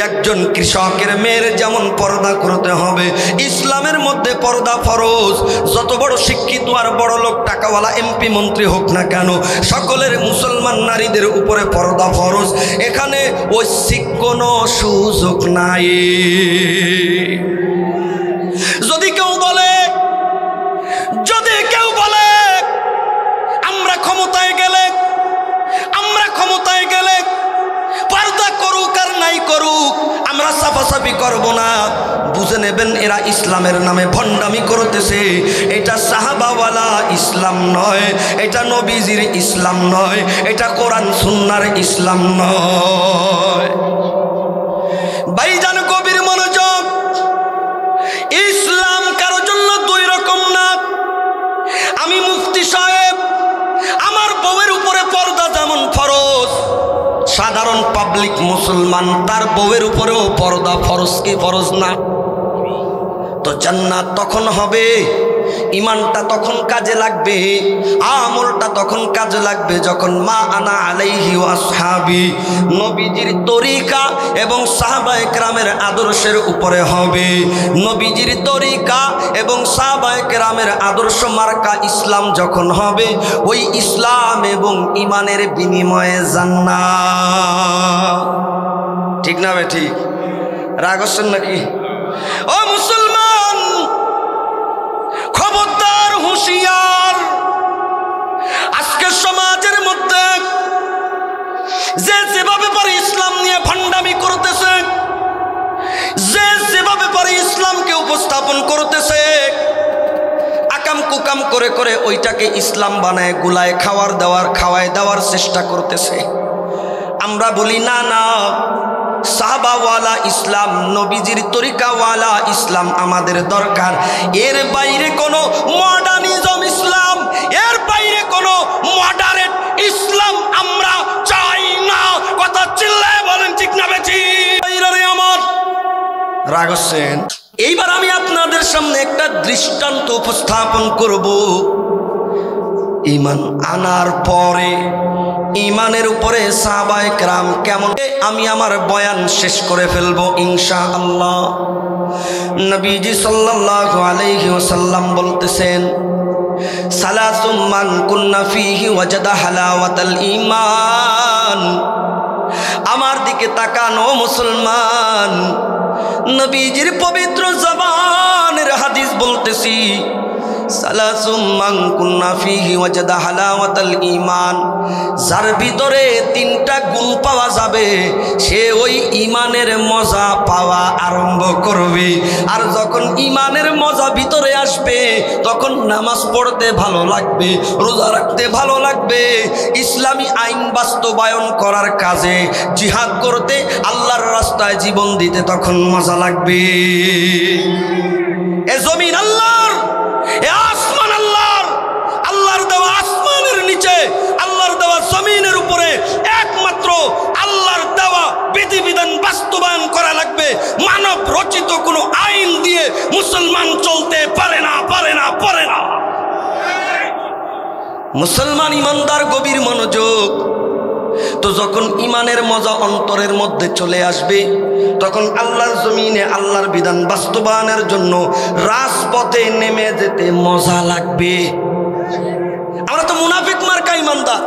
একজন কৃষকের মেয়ের যেমন পর্দা করতে হবে, ইসলামের মধ্যে পর্দা ফরজ। যত বড় শিক্ষিত আর বড় লোক টাকাওয়ালা এমপি মন্ত্রী হোক না কেন, সকলের মুসলমান নারীদের উপরে পর্দা ফরজ। এখানে ঐচ্ছিক কোনো সুযোগ নাই। যদি কেউ বলে ক্ষমতায় গেলে পর্দা করুক আর নাই করুক আমরা সাফাসাফি করব না, বুঝে নেবেন এরা ইসলামের নামে ভণ্ডামি করতেছে। এটা সাহাবাওয়ালা ইসলাম নয়, এটা নবীজির ইসলাম নয়, এটা কোরআন সুন্নাহর ইসলাম নয়। ভাইজান কবির মনোযোগ, ইসলাম কারো জন্য দুই রকম না। আমি মুফতি সাহেব, আমার বউয়ের উপরে পর্দা যেমন ফরজ, সাধারণ পাবলিক মুসলমান তার বউয়ের উপরেও পর্দা ফরজ কি ফরজ না? তো জান্নাত তখন হবে, ইমানটা তখন কাজে লাগবে, আমলটা তখন কাজে লাগবে যখন মা আনা আলাইহি ওয়া আসহাবি নবীজির তরিকা এবং সাহাবায়ে কেরামের আদর্শের উপরে হবে। নবীজির তরিকা এবং সাহাবায়ে কেরামের আদর্শ মার্কা ইসলাম যখন হবে, ওই ইসলাম এবং ইমানের বিনিময়ে জান্নাত। ঠিক না বে ঠিক? রাগ হচ্ছেন নাকি? ও মুসলমান, খবরদার, হুঁশিয়ার। আজকে সমাজের মধ্যে যে যেভাবে পারে ইসলাম নিয়ে ভণ্ডামি করতেছে, যে যেভাবে পারে ইসলামকে উপস্থাপন করতেছে, আকাম কুকাম করে করে ওইটাকে ইসলাম বানায় গুলায় খাওয়ায় দেওয়ার চেষ্টা করতেছে। আমরা বলি না না, সাহাবাওয়ালা ইসলাম, নবীজির তরিকাওয়ালা ইসলাম আমাদের দরকার। এর বাইরে কোনো মডার্নিজম ইসলাম, এর বাইরে কোনো মডারেট ইসলাম আমরা চাই না। কথা চিল্লায় বলেন ঠিক না বেঠি? আমার রাগ হচ্ছেন? এইবার আমি আপনাদের সামনে একটা দৃষ্টান্ত উপস্থাপন করব। ঈমান আনার পরে ঈমানের উপরে সাহাবায়ে কেরাম কেমন, আমি আমার বয়ান শেষ করে ফেলবো ইনশাআল্লাহ। নবীজি সাল্লাল্লাহু আলাইহি ওয়াসাল্লাম বলতেছেন, সালাসুম মান কুন্না ফীহি ওয়াজাদা হালাওয়াতাল ঈমান। আমার দিকে তাকানো মুসলমান, নবীজির পবিত্র জবানের হাদিস বলতেছি, সালাসুম মান কুন্না ফীহি ওয়াজাদা হালাওয়াতাল ঈমান। যার ভিতরে তিনটা গুণ পাওয়া যাবে, সে ওই ঈমানের মজা পাওয়া আরম্ভ করবে। আর যখন ঈমানের মজা ভিতরে আসবে, তখন নামাজ পড়তে ভালো লাগবে, রোজা রাখতে ভালো লাগবে, ইসলামী আইন বাস্তবায়ন করার কাজে জিহাদ করতে, আল্লাহর রাস্তায় জীবন দিতে তখন মজা লাগবে। এ জমিন আল্লাহর, এ আসমান আল্লাহর, আল্লাহর দেওয়া আসমানের নিচে, আল্লাহর দেওয়া জমিনের উপরে একমাত্র আল্লাহর দেওয়া বিধিবিধান বাস্তবায়ন করা লাগবে। মানব রচিত কোনো আইন দিয়ে মুসলমান চলতে পারে না। মুসলমান ইমানদার, গভীর মনোযোগ। তো যখন ইমানের মজা অন্তরের মধ্যে চলে আসবে, তখন আল্লাহর জমিনে আল্লাহর বিধান বাস্তবায়নের জন্য রাজপথে নেমে যেতে মজা লাগবে। আমরা তো মুনাফিক মার্কা ইমানদার,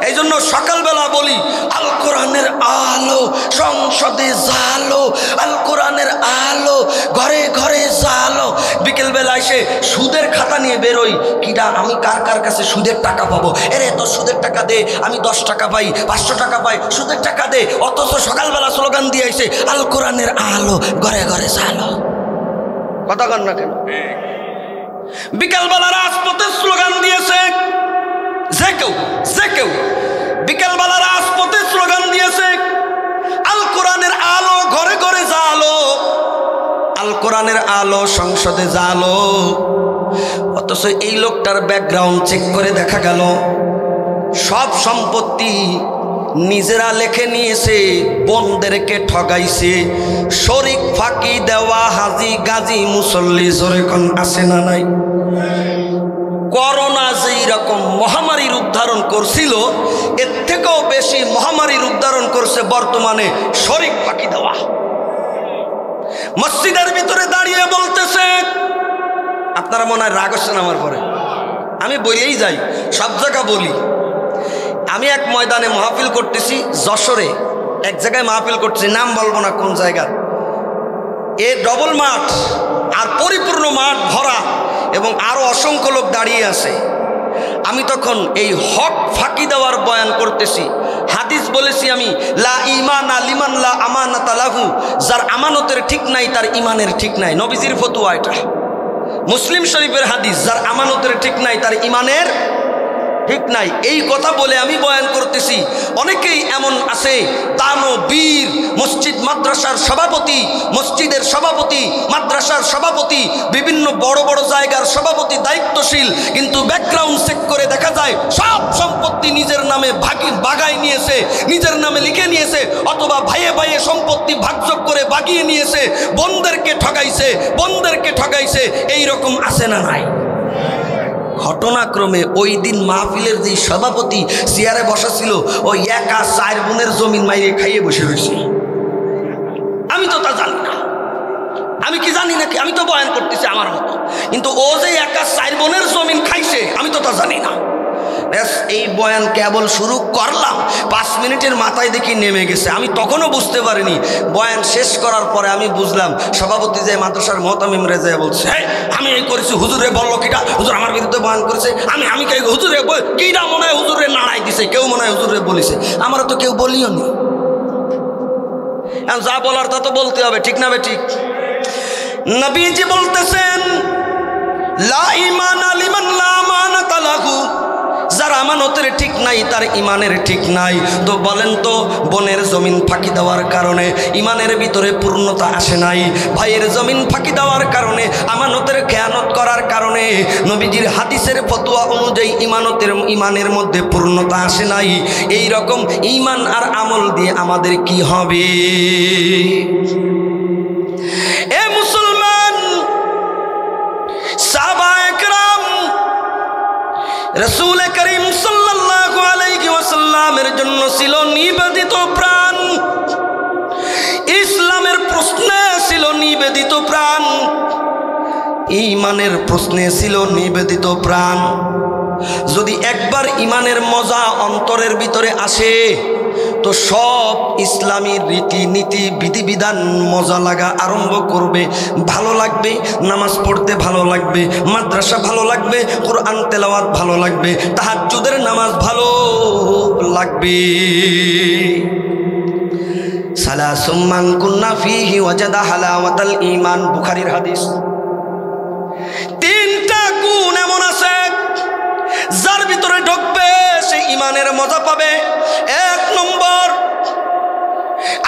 এই জন্য সকালবেলা বলি আল কোরআনের আলো সংসদে জালো, আল কোরআনের আলো ঘরে ঘরে জালো। বিকেলবেলা এসে সুদের খাতা নিয়ে বেরোই, কিডা আমি কার কাছে সুদের টাকা পাবো, এরে তো সুদের টাকা দে, আমি 10 টাকা পাই, 500 টাকা পাই, সুদের টাকা দে। অথচ সকালবেলা স্লোগান দিয়ে এসে আল কোরআনের আলো ঘরে ঘরে জালো। কথা কন না কেন? বিকালবেলা রাজপথে স্লোগান দিয়েছে যে কেউ বিকালবেলা রাজপথে স্লোগান দিয়েছে আল কোরআনের আলো ঘরে ঘরে জালো, আল কোরআনের আলো সংসদে জালো। অথচ এই লোকটার ব্যাকগ্রাউন্ড চেক করে দেখা গেল সব সম্পত্তি নিজেরা লেখে নিয়েছে, বোনদেরকে ঠগাইছে, শরিক ফাঁকি দেওয়া হাজি গাজী মুসল্লি জোরে কোন আছে না নাই? করোনা যেই রকম মহামারীর উদ্ধারণ করছিল, এর থেকে থেকেও বেশি মহামারী রূপ ধারণ করছে বর্তমানে শরীক ফাঁকি দেওয়া। মসজিদের ভিতরে দাঁড়িয়ে বলতেছে, আপনারা মনে হয় রাগ হচ্ছেন আমার পরে, আমি বলেই যাই, সব জায়গা বলি। আমি এক ময়দানে মাহফিল করতেছি, যশোরে এক জায়গায় মাহফিল করতেছি, নাম বলবো না কোন জায়গার। এ ডবল মাঠ আর পরিপূর্ণ মাঠ ভরা এবং আরো অসংখ্য লোক দাঁড়িয়ে আছে। আমি তখন এই হক ফাঁকি দেওয়ার বয়ান করতেছি। হাদিস বলেছি আমি, লা ঈমানা লিমান লা আমানাতা লাহু, যার আমানতের ঠিক নাই তার ইমানের ঠিক নাই। নবীজির ফতোয়া এটা, মুসলিম শরীফের হাদিস, যার আমানতের ঠিক নাই তার ইমানের ঠিক নাই। এই কথা বলে আমি বয়ান করতেছি। অনেকেই এমন আছে দানো বীর, মসজিদ মাদ্রাসার সভাপতি, মসজিদের সভাপতি, মাদ্রাসার সভাপতি, বিভিন্ন বড় বড় জায়গার সভাপতি, দায়িত্বশীল, কিন্তু ব্যাকগ্রাউন্ড চেক করে দেখা যায় সব সম্পত্তি নিজের নামে বাগায় নিয়েছে, নিজের নামে লিখে নিয়েছে, অথবা ভাইয়ে ভাইয়ে সম্পত্তি ভাগযোগ করে বাগিয়ে নিয়েছে, বোনদেরকে ঠকাইছে, বোনদেরকে ঠকাইছে। এইরকম আছে না নাই? ঘটনাক্রমে ওই দিন মাহফিলের যে সভাপতি চেয়ারে বসা ছিল, ওই একা 4 বোনের জমিন মাইরে খাইয়ে বসে রয়েছে। আমি তো তা জানি না, আমি কি জানি নাকি? আমি তো বয়ান করতেছি আমার মতো, কিন্তু ও যে একা 4 বোনের জমিন খাইছে আমি তো তা জানি না। এই বয়ান কেবল শুরু করলাম, 5 মিনিটের মাথায় দেখি নেমে গেছে। আমি তখনও বুঝতে পারিনি। বয়ান শেষ করার পরে আমি বুঝলাম, সভাপতি যে মাদ্রাসার মহতামিম রেজা বলছে, আমি এই করেছি, হুজুরে বললো কিটা, হুজুর আমার বিরুদ্ধে বয়ান করেছে, আমি কে হুজুরে কিটা মনে হয় হুজুরে নাড়াই দিছে, কেউ মনে হয় হুজুরে বলিছে, আমরা তো কেউ বলিও নি। যা বলার তা তো বলতে হবে, ঠিক না? ঠিক। নবীজি বলতেছেন, লা ঈমানা লিমান লা আমানাতা লাহু, যার আমানতের ঠিক নাই তার ইমানের ঠিক নাই। তো বলেন তো, বোনের জমিন ফাঁকি দেওয়ার কারণে ইমানের ভিতরে পূর্ণতা আসে নাই, ভাইয়ের জমিন ফাঁকি দেওয়ার কারণে, আমানতের খেয়ানত করার কারণে নবীজির হাদিসের ফতোয়া অনুযায়ী ইমানের মধ্যে পূর্ণতা আসে নাই। এই রকম ইমান আর আমল দিয়ে আমাদের কি হবে? এ মুসলমান, সাহাবায়ে কেরাম রাসূল করিম সাল্লাল্লাহু আলাইহি ওয়াসাল্লামের জন্য ছিল নিবেদিত প্রাণ, ইসলামের প্রশ্নে ছিল নিবেদিত প্রাণ, ঈমানের প্রশ্নে ছিল নিবেদিত প্রাণ। যদি একবার ঈমানের মজা অন্তরের ভিতরে আসে, তো সব ইসলামী রীতিনীতি বিধিবিধান মজা লাগা আরম্ভ করবে, ভালো লাগবে, নামাজ পড়তে ভালো লাগবে, মাদ্রাসা ভালো লাগবে, কোরআন তেলাওয়াত ভালো লাগবে, তাহাজ্জুদের নামাজ ভালো লাগবে। সালাসুম মান কুন্না ফীহি ওয়াজাদা হালাওয়াতাল ঈমান, বুখারীর হাদিস। 3টা গুণ এমন আছে যার ভিতরে ঢুকবে সে ঈমানের মজা পাবে। 1 নম্বর,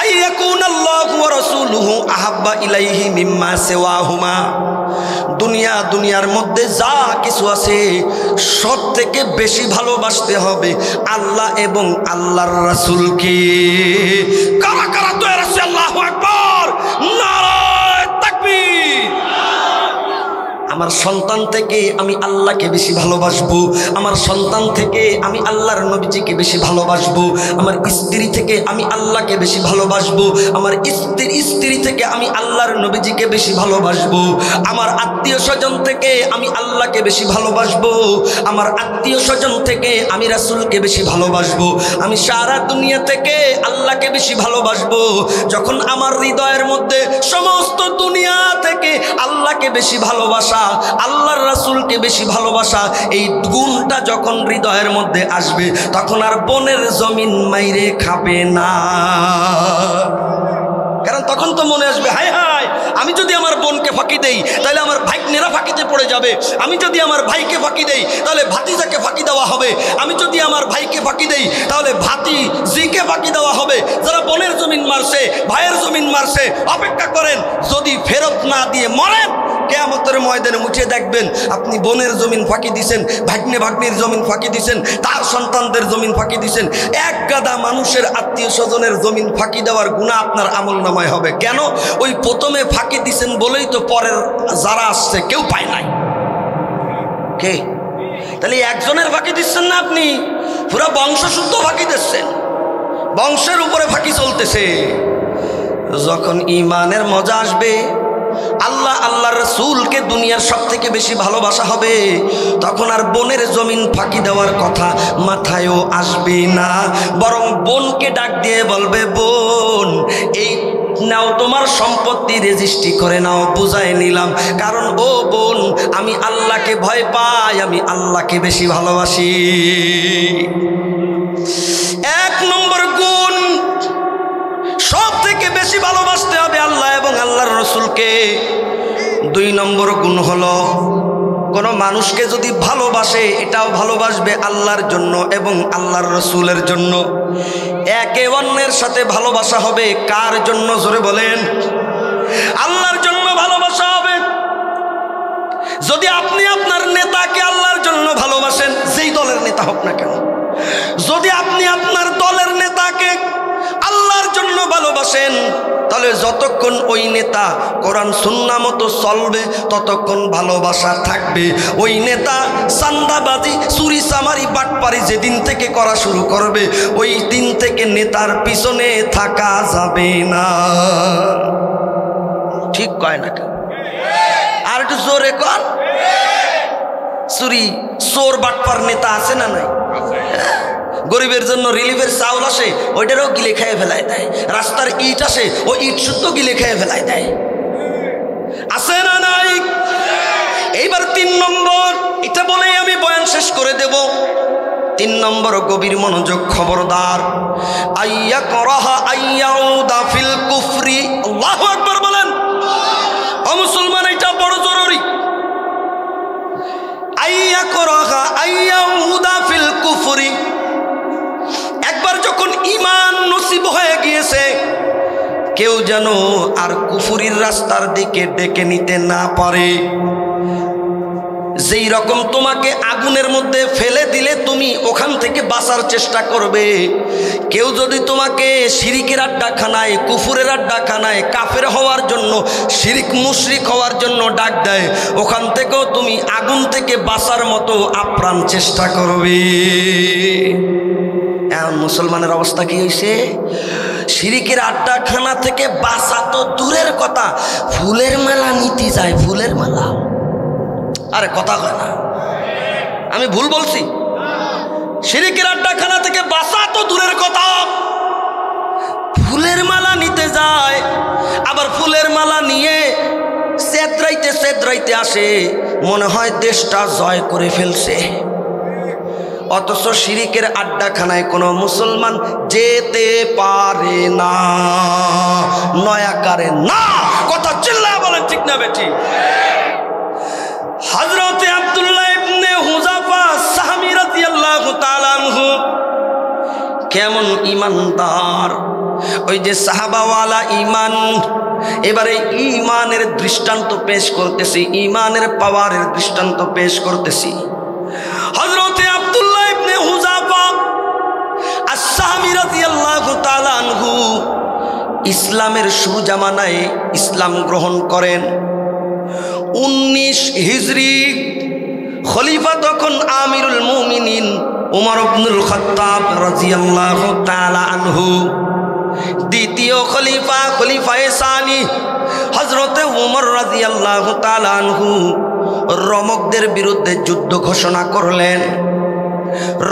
আইয়াকুনাল্লাহু ওয়া রাসূলুহু আহাব্বা ইলাইহি মিম্মা সিওয়াহুমা, দুনিয়ার মধ্যে যা কিছু আছে সব থেকে বেশি ভালোবাসতে হবে আল্লাহ এবং আল্লাহর রাসূলকে। কারা কারা তৈরি আছে? আল্লাহু আকবার, নারায়ে তাকবীর। আমার সন্তান থেকে আমি আল্লাহকে বেশি ভালোবাসবো, আমার সন্তান থেকে আমি আল্লাহর নবীজিকে বেশি ভালোবাসবো, আমার স্ত্রী থেকে আমি আল্লাহকে বেশি ভালোবাসবো, আমার স্ত্রী থেকে আমি আল্লাহর নবীজিকে বেশি ভালোবাসবো, আমার আত্মীয় স্বজন থেকে আমি আল্লাহকে বেশি ভালোবাসবো, আমার আত্মীয় স্বজন থেকে আমি রাসূলকে বেশি ভালোবাসবো, আমি সারা দুনিয়া থেকে আল্লাহকে বেশি ভালোবাসবো। যখন আমার হৃদয়ের মধ্যে সমস্ত দুনিয়া থেকে আল্লাহকে বেশি ভালোবাসা, আল্লাহর রাসূলকে বেশি ভালোবাসা, এই গুণটা যখন হৃদয়ের মধ্যে আসবে, তখন আর বোনের জমিন মাইরে খাবে না। কারণ তখন তো মনে আসবে, হায় হায়, আমি যদি আমার বোনকে ফাঁকি দেই তাহলে আমার ভাগ্নেরা ফাঁকিতে পড়ে যাবে, আমি যদি আমার ভাইকে ফাঁকি দেই তাহলে ভাতিজাকে ফাঁকি দেওয়া হবে, আমি যদি আমার ভাইকে ফাঁকি দেই তাহলে ভাতিজিকে ফাঁকি দেওয়া হবে। যারা বোনের জমিন মারছে, ভাইয়ের জমিন মারছে, অপেক্ষা করেন, যদি ফেরত না দিয়ে মরেন, কিয়ামতের ময়দানে উঠে দেখবেন আপনি বোনের জমিন ফাঁকি দিছেন, ভাগ্নির জমিন ফাঁকি দিছেন, তার সন্তানদের জমিন ফাঁকি দিছেন। এক গাদা মানুষের আত্মীয় স্বজনের জমিন ফাঁকি দেওয়ার গুনাহ আপনার আমলনামায় হবে। কেন? ওই প্রথমে ফাঁকি দিছেন বলেই তো পরের যারা আসছে কেউ পায় নাই। কে? তাহলে একজনের ফাঁকি দিচ্ছেন না, আপনি পুরো বংশশুদ্ধ ফাঁকি দিচ্ছেন, বংশের উপরে ফাঁকি চলতেছে। যখন ইমানের মজা আসবে, আল্লাহ আল্লাহর রাসূলকে দুনিয়ার সব থেকে বেশি ভালোবাসা হবে, তখন আর বোনের জমিন ফাঁকি দেওয়ার কথা মাথায়ও আসবে না। বরং বোনকে ডাক দিয়ে বলবে, বোন এই নাও তোমার সম্পত্তি রেজিস্ট্রি করে নাও, বুঝাই নিলাম। কারণ ও বোন, আমি আল্লাহকে ভয় পাই, আমি আল্লাহকে বেশি ভালোবাসি। এক নম্বর গুণ, সব থেকে বেশি ভালোবাসতে হবে আল্লাহ এবং আল্লাহর রসুলকে। দুই নম্বর গুণ হলো, কোনো মানুষকে যদি ভালোবাসে এটাও ভালোবাসবে আল্লাহর জন্য এবং আল্লাহর রসুলের জন্য। একে অন্যের সাথে ভালোবাসা হবে কার জন্য? জোরে বলেন। আল্লাহর জন্য ভালোবাসা হবে। যদি আপনি আপনার নেতাকে আল্লাহর জন্য ভালোবাসেন, যেই দলের নেতা হোক না কেন, যদি আপনি আপনার দলের নেতাকে আল্লাহর জন্য ভালোবাসেন, তাহলে যতক্ষণ ওই নেতা কোরআন সুন্নাহ মতো চলবে ততক্ষণ ভালোবাসা থাকবে। ওই নেতা চাঁদাবাজি, চুরি চামারি, বাটপারি যেদিন থেকে করা শুরু করবে, ওই দিন থেকে নেতার পিছনে থাকা যাবে না। ঠিক কয় না কেন? আর একটু জোরে কর। চুরি চোর বাটপার নেতা আছে না নাই? গরিবের জন্য রিলিফের চাউল আসে, ওইটারও গিলে খেয়ে ফেলায় দেয়। রাস্তার ইট আসে, ও ইট শুদ্ধ গিলে খেয়ে ফেলায় দেয়। আছে না নাই? এইবার 3 নম্বর, এটা বলেই আমি বয়ান শেষ করে দেব। 3 নম্বর, গভীর মনোযোগ, খবরদার। আইয়া করাহা আইয়াউদা ফিল কুফরি। আল্লাহু আকবার বলেন। ও মুসলমান, এটা বড় জরুরি। আইয়া করাহা আইয়াউদা ফিল কুফরি। একবার যখন ঈমান নসিব হয়ে গিয়েছে, কেউ যেন আর কুফরির রাস্তার দিকে ডেকে নিতে না পারে। যেই রকম তোমাকে আগুনের মধ্যে ফেলে দিলে তুমি ওখান থেকে বাঁচার চেষ্টা করবে, কেউ যদি তোমাকে শিরিকের আড্ডাখানায়, কুফুরের আড্ডাখানায় কাফের হওয়ার জন্য, শিরিক মুশরিক হওয়ার জন্য ডাক দেয়, ওখান থেকেও তুমি আগুন থেকে বাঁচার মতো আপ্রাণ চেষ্টা করবে। এখন মুসলমানের অবস্থা কি হয়েছে? শিরিকের আড্ডাখানা থেকে বাঁচা তো দূরের কথা, ফুলের মেলা নিতে যায়। ফুলের মেলা, আরে কথা কয় না, আমি ভুল বলছি? শিরিকের আড্ডাখানা থেকে বাঁচা তো দূরের কথা, ফুলের মালা নিতে যায়। আবার ফুলের মালা নিয়ে সেদ্রাইতে আসে, মনে হয় দেশটা জয় করে ফেলছে। অথচ শিরিকের আড্ডাখানায় কোনো মুসলমান যেতে পারে না, নয়াকারে না। কথা চিল্লায় বলেন, ঠিক না বেটি? হযরতে আব্দুল্লাহ ইবনে হুযাফা সাহাবী রাদিয়াল্লাহু তাআলা আনহু কেমন ঈমানদার, ওই যে সাহাবাওয়ালা ঈমান। এবারে ঈমানের দৃষ্টান্ত পেশ করতেছি, ঈমানের পাওয়ারের দৃষ্টান্ত পেশ করতেছি। হযরতে আব্দুল্লাহ ইবনে হুযাফা আস-সাহাবী রাদিয়াল্লাহু তাআলা আনহু ইসলামের শুরু জামানায় ইসলাম গ্রহণ করেন। 19 হিজরি, খলিফা তখন আমিরুল মুমিনিন উমর ইবনুল খাত্তাব রাদিয়াল্লাহু তাআলা আনহু। দ্বিতীয় খলিফা, খলিফায়ে সানি হযরতে উমর রাদিয়াল্লাহু তাআলা আনহু রোমকদের বিরুদ্ধে যুদ্ধ ঘোষণা করলেন।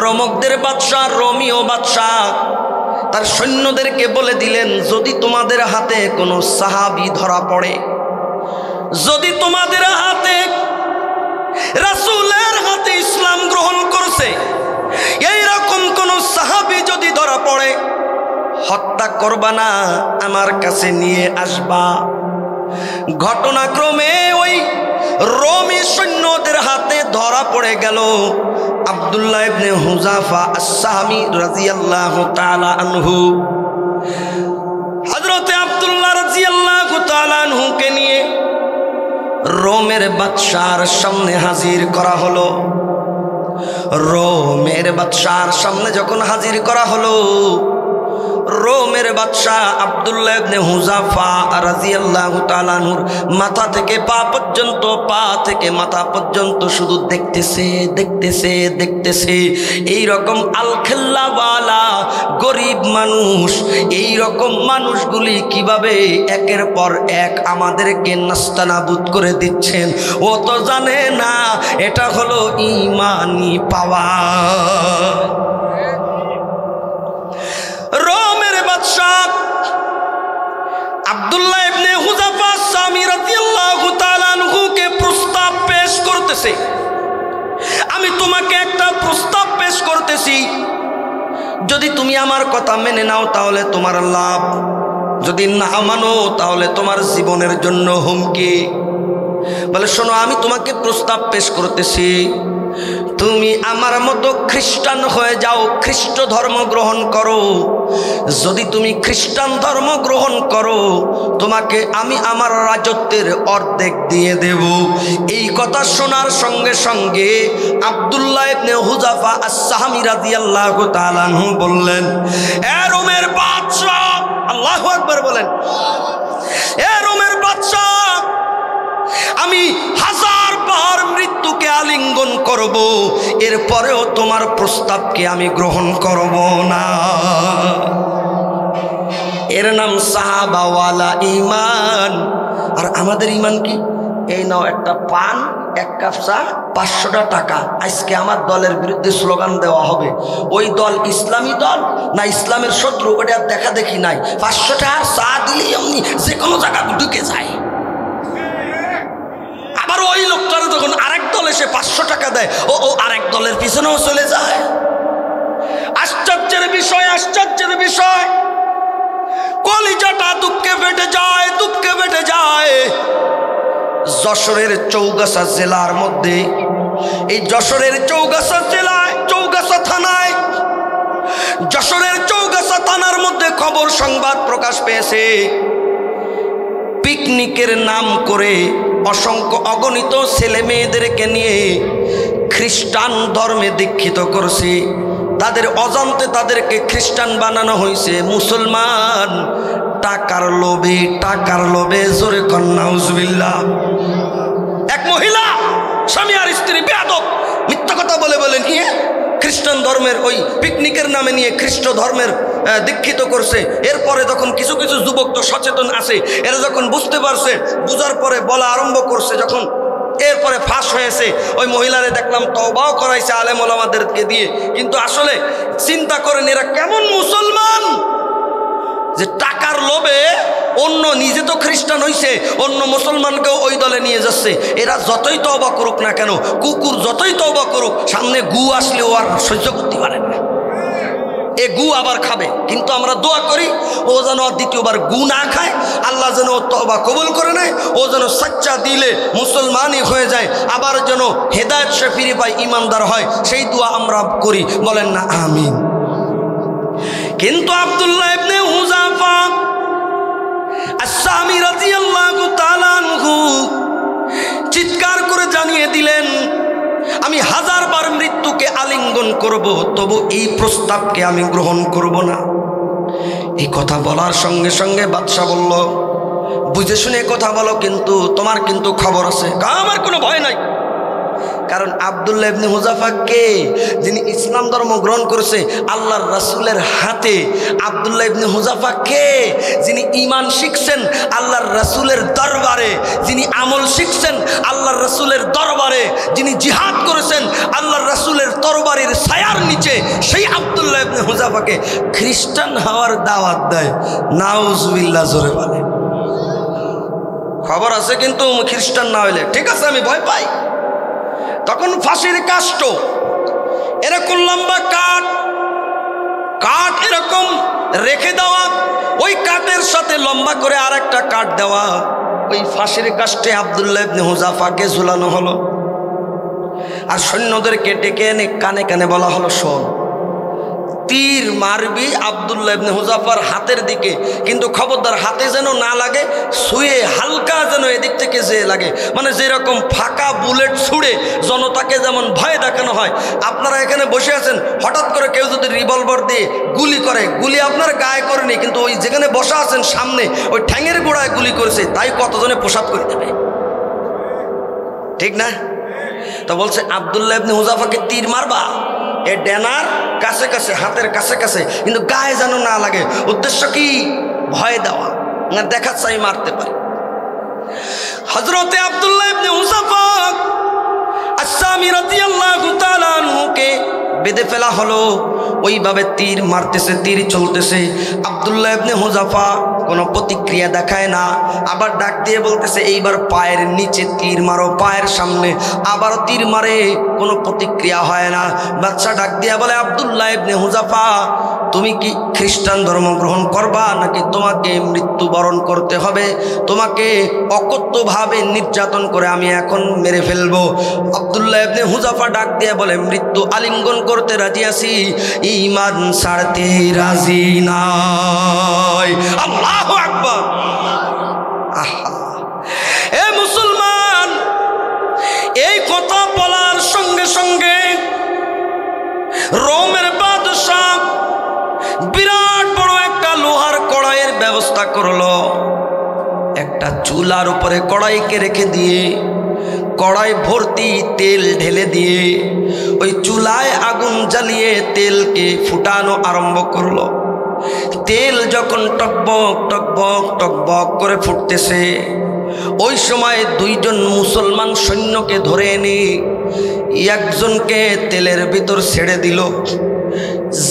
রোমকদের বাদশাহ, রোমীয় বাদশাহ তার সৈন্যদেরকে বলে দিলেন, যদি তোমাদের হাতে কোনো সাহাবী ধরা পড়ে, যদি তোমাদের হাতে, রাসূলের হাতে ইসলাম গ্রহণ করছে, এইরকম কোন সাহাবী যদি ধরা পড়ে, হত্যা করবা না, আমার কাছে নিয়ে আসবা। ঘটনাক্রমে ওই রোমী সৈন্যদের হাতে ধরা পড়ে গেল আব্দুল্লাহ ইবনে হুযাফা আস-সাহাবী রাদিয়াল্লাহু তাআলা আনহু। হযরতে আব্দুল্লাহ রাদিয়াল্লাহু তাআলা আনহুকে নিয়ে রোমের বাদশার সামনে হাজির করা হলো। রোমের বাদশার সামনে যখন হাজির করা হলো, রোমের বাদশাহ আব্দুল্লাহ ইবনে হুযাফা রাদিয়াল্লাহু তাআলা আনহুর মাথা থেকে পা পর্যন্ত, পা থেকে মাথা পর্যন্ত শুধু দেখতেছে দেখতেছে দেখতেছে। এই রকম আলখেল্লাওয়ালা গরিব মানুষ, এই রকম মানুষগুলি কিভাবে একের পর এক আমাদেরকে নাস্তানাবুদ করে দিচ্ছেন। ও তো জানে না এটা হলো ঈমানি পাওয়া। রোমের বাদশাহ আব্দুল্লাহ ইবনে হুযাফা সামি রাদিয়াল্লাহু তাআলা আনহুকে প্রস্তাব পেশ করতেছে, আমি তোমাকে একটা প্রস্তাব পেশ করতেছি, যদি তুমি আমার কথা মেনে নাও তাহলে তোমার লাভ, যদি না মানো তাহলে তোমার জীবনের জন্য হুমকি। বলে শোনো, আমি তোমাকে প্রস্তাব পেশ করতেছি, তুমি আমার মতো খ্রিস্টান হয়ে যাও, খ্রিস্ট ধর্ম গ্রহণ করো। যদি তুমি খ্রিস্টান ধর্ম গ্রহণ করো তোমাকে আমি আমার রাজত্বের অর্ধেক দিয়ে দেব। এই কথা শোনার সঙ্গে সঙ্গে আব্দুল্লাহ ইবনে হুযাফা আস-সাহামী রাদিয়াল্লাহু তাআলা আনহু বললেন, এ রোমের বাদশা, আল্লাহু আকবার বলেন, এ রোমের বাদশা, আমি 1000 বার মৃত্যুকে আলিঙ্গন করব, এরপরেও তোমার প্রস্তাবকে আমি গ্রহণ করব না। এর নাম সাহাবাওয়ালা ঈমান। আর আমাদের ঈমান কি? এই নাও একটা পান, এক কাপ চা, 500 টাকা, আজকে আমার দলের বিরুদ্ধে স্লোগান দেওয়া হবে। ওই দল ইসলামী দল না ইসলামের শত্রু ওটা দেখা দেখি নাই, 500 টাকা চা দিলেই এমনি যে কোনো জায়গা ঢুকে যায়। আবার ওই লোকটার যখন আরেক দল এসে 500 টাকা দেয়, ও আরেক দলের পিছনেও চলে যায়। আশ্চর্যের বিষয়, আশ্চর্যের বিষয়, কলিজাটা দুঃখে ফেটে যায়, দুঃখে ফেটে যায়। যশোরের চৌগাছা জেলার মধ্যে, এই যশোরের চৌগাছা জেলায়, চৌগাছা থানায়, যশোরের চৌগাছা থানার মধ্যে খবর সংবাদ প্রকাশ পেয়েছে, পিকনিকের নাম করে অসংখ্য অগণিত ছেলে মেয়েদেরকে নিয়ে খ্রিস্টান ধর্মে দীক্ষিত করছে। তাদের অজান্তে তাদেরকে খ্রিস্টান বানানো হয়েছে। মুসলমান টাকার লোভে, টাকার লোভে, জোরে কন নাউজুবিল্লাহ। এক মহিলা স্বামী আর স্ত্রী বেয়াদব মিথ্যা কথা বলে বলে নিয়ে খ্রিস্টান ধর্মের ওই পিকনিকের নামে নিয়ে খ্রিস্ট ধর্মের দীক্ষিত করছে। এরপরে যখন কিছু কিছু যুবক তো সচেতন আছে, এরা যখন বুঝতে পারছে, বুঝার পরে বলা আরম্ভ করছে, যখন এরপরে ফাঁস হয়েছে, ওই মহিলারে দেখলাম তওবাও করাইছে আলেম ওলামাদেরকে দিয়ে। কিন্তু আসলে চিন্তা করেন এরা কেমন মুসলমান যে টাকার লোভে অন্য, নিজে তো খ্রিস্টান হইছে, অন্য মুসলমানকেও ওই দলে নিয়ে যাচ্ছে। এরা যতই তওবা করুক না কেন, কুকুর যতই তওবা করুক, সামনে গু আসলেও আর সহ্য করতে পারে না, এ গু আবার খাবে। কিন্তু আমরা দোয়া করি ও যেন দ্বিতীয়বার গু না খায়, আল্লাহ যেন তওবা কবুল করে নেয়, ও যেন সচ্চা দিলে মুসলমানই হয়ে যায়, আবার যেন হেদায়েত সে ফিরে পায়, ইমানদার হয়, সেই দোয়া আমরা করি, বলেন না আমিন। কিন্তু আব্দুল্লাহ ইবনে হুযাফা আস-সামি রাদিয়াল্লাহু তাআলা আনহু চিৎকার করে জানিয়ে দিলেন, আমি 1000 বার মৃত্যুকে আলিঙ্গন করব, তবু এই প্রস্তাবকে আমি গ্রহণ করব না। এই কথা বলার সঙ্গে সঙ্গে বাদশা বলল, বুঝে শুনে কথা বলো, কিন্তু তোমার কিন্তু খবর আছে। আমার কোনো ভয় নাই, কারণ আব্দুল্লাহ ইবনে হুযাফা কে? যিনি ইসলাম ধর্ম গ্রহণ করেছে আল্লাহর রাসূলের হাতে। আব্দুল্লাহ ইবনে হুযাফা কে? যিনি ঈমান শিখছেন আল্লাহর রাসূলের দরবারে, যিনি আমল শিখছেন আল্লাহর রাসূলের দরবারে, যিনি জিহাদ করেছেন আল্লাহর রাসূলের তরবারির ছায়ার নিচে, সেই আব্দুল্লাহ ইবনে হুযাফাকে খ্রিস্টান হওয়ার দাওয়াত দেয়। নাউজুবিল্লাহ, জোরে বলে। খবর আছে, কিন্তু খ্রিস্টান না হইলে ঠিক আছে, আমি ভয় পাই। তখন ফাঁসির কাষ্ঠ, এরকম লম্বা কাঠ, কাঠ এরকম রেখে দেওয়া, ওই কাঠের সাথে লম্বা করে আর একটা কাঠ দেওয়া, ওই ফাঁসির কাষ্ঠে আব্দুল্লাহ ইবনে হুযাফাকে ঝুলানো হলো। আর সৈন্যদেরকে ডেকে এনে কানে কানে বলা হলো, শোন, তীর মারবি আব্দুল্লাহ ইবনে হুযাফার হাতের দিকে, কিন্তু খবরদার হাতে যেন না লাগে, ছুঁয়ে হালকা যেন এদিক থেকে যে লাগে, মানে যেরকম ফাঁকা বুলেট ছুঁড়ে জনতাকে যেমন ভয় দেখানো হয়। আপনারা এখানে বসে আছেন, হঠাৎ করে কেউ যদি রিভলভার দিয়ে গুলি করে, গুলি আপনার গায়ে করেনি, কিন্তু ওই যেখানে বসা আছেন সামনে ওই ঠ্যাঙের গোড়ায় গুলি করেছে, তাই কতজনে প্রসাব করে দেবে, ঠিক না? তো বলছে আব্দুল্লাহ ইবনে হুযাফাকে তীর মারবা, এ ডেনার কাছে কাছে, হাতের কাছে কাছে, কিন্তু গায়ে যেন না লাগে। উদ্দেশ্য কি? ভয় দেওয়া, না দেখা চাই মারতে পারি। হযরতে আব্দুল্লাহ ইবনে হুযাফা আস-সামি রাদিয়াল্লাহু তাআলা আনহুকে বেঁধে ফেলা হলো। ওইভাবে তীর মারতেছে, তীর চলতেছে। আব্দুল্লাহ ইবনে হুযাফা কোনো প্রতিক্রিয়া দেখায় না, আবার ডাক দিয়ে বলতেছে এইবার পায়ের নিচে তীর মারো, পায়ের সামনে আবার তীর মারে, কোনো প্রতিক্রিয়া হয় না। বাচ্চা ডাক দিয়ে বলে আব্দুল্লাহ ইবনে হুযাফা, তুমি কি খ্রিস্টান ধর্ম গ্রহণ করবা নাকি তোমাকে মৃত্যুবরণ করতে হবে? তোমাকে অকথ্যভাবে নির্যাতন করে আমি এখন মেরে ফেলবো। আব্দুল্লাহ ইবনে হুযাফা ডাক দিয়ে বলে মৃত্যু আলিঙ্গন করতে রাজি আছি, ঈমান ছাড়তে রাজি নাই। আল্লাহু আকবার। আহা, এ মুসলমান, এই কথা বলার সঙ্গে সঙ্গে রোমের বাদশা বিরাট বড় একটা লোহার কড়াইয়ের ব্যবস্থা করলো। একটা চুলার উপরে কড়াইকে রেখে দিয়ে কড়াই ভর্তি তেল ঢেলে দিয়ে ওই চুলায় আগুন জ্বালিয়ে তেলকে ফুটানো আরম্ভ করলো। তেল যখন টকবক টকবক টকবক করে ফুটতেছে, ওই সময় দুইজন মুসলমান সৈন্যকে ধরে এনে একজনকে তেলের ভিতর ছেড়ে দিল।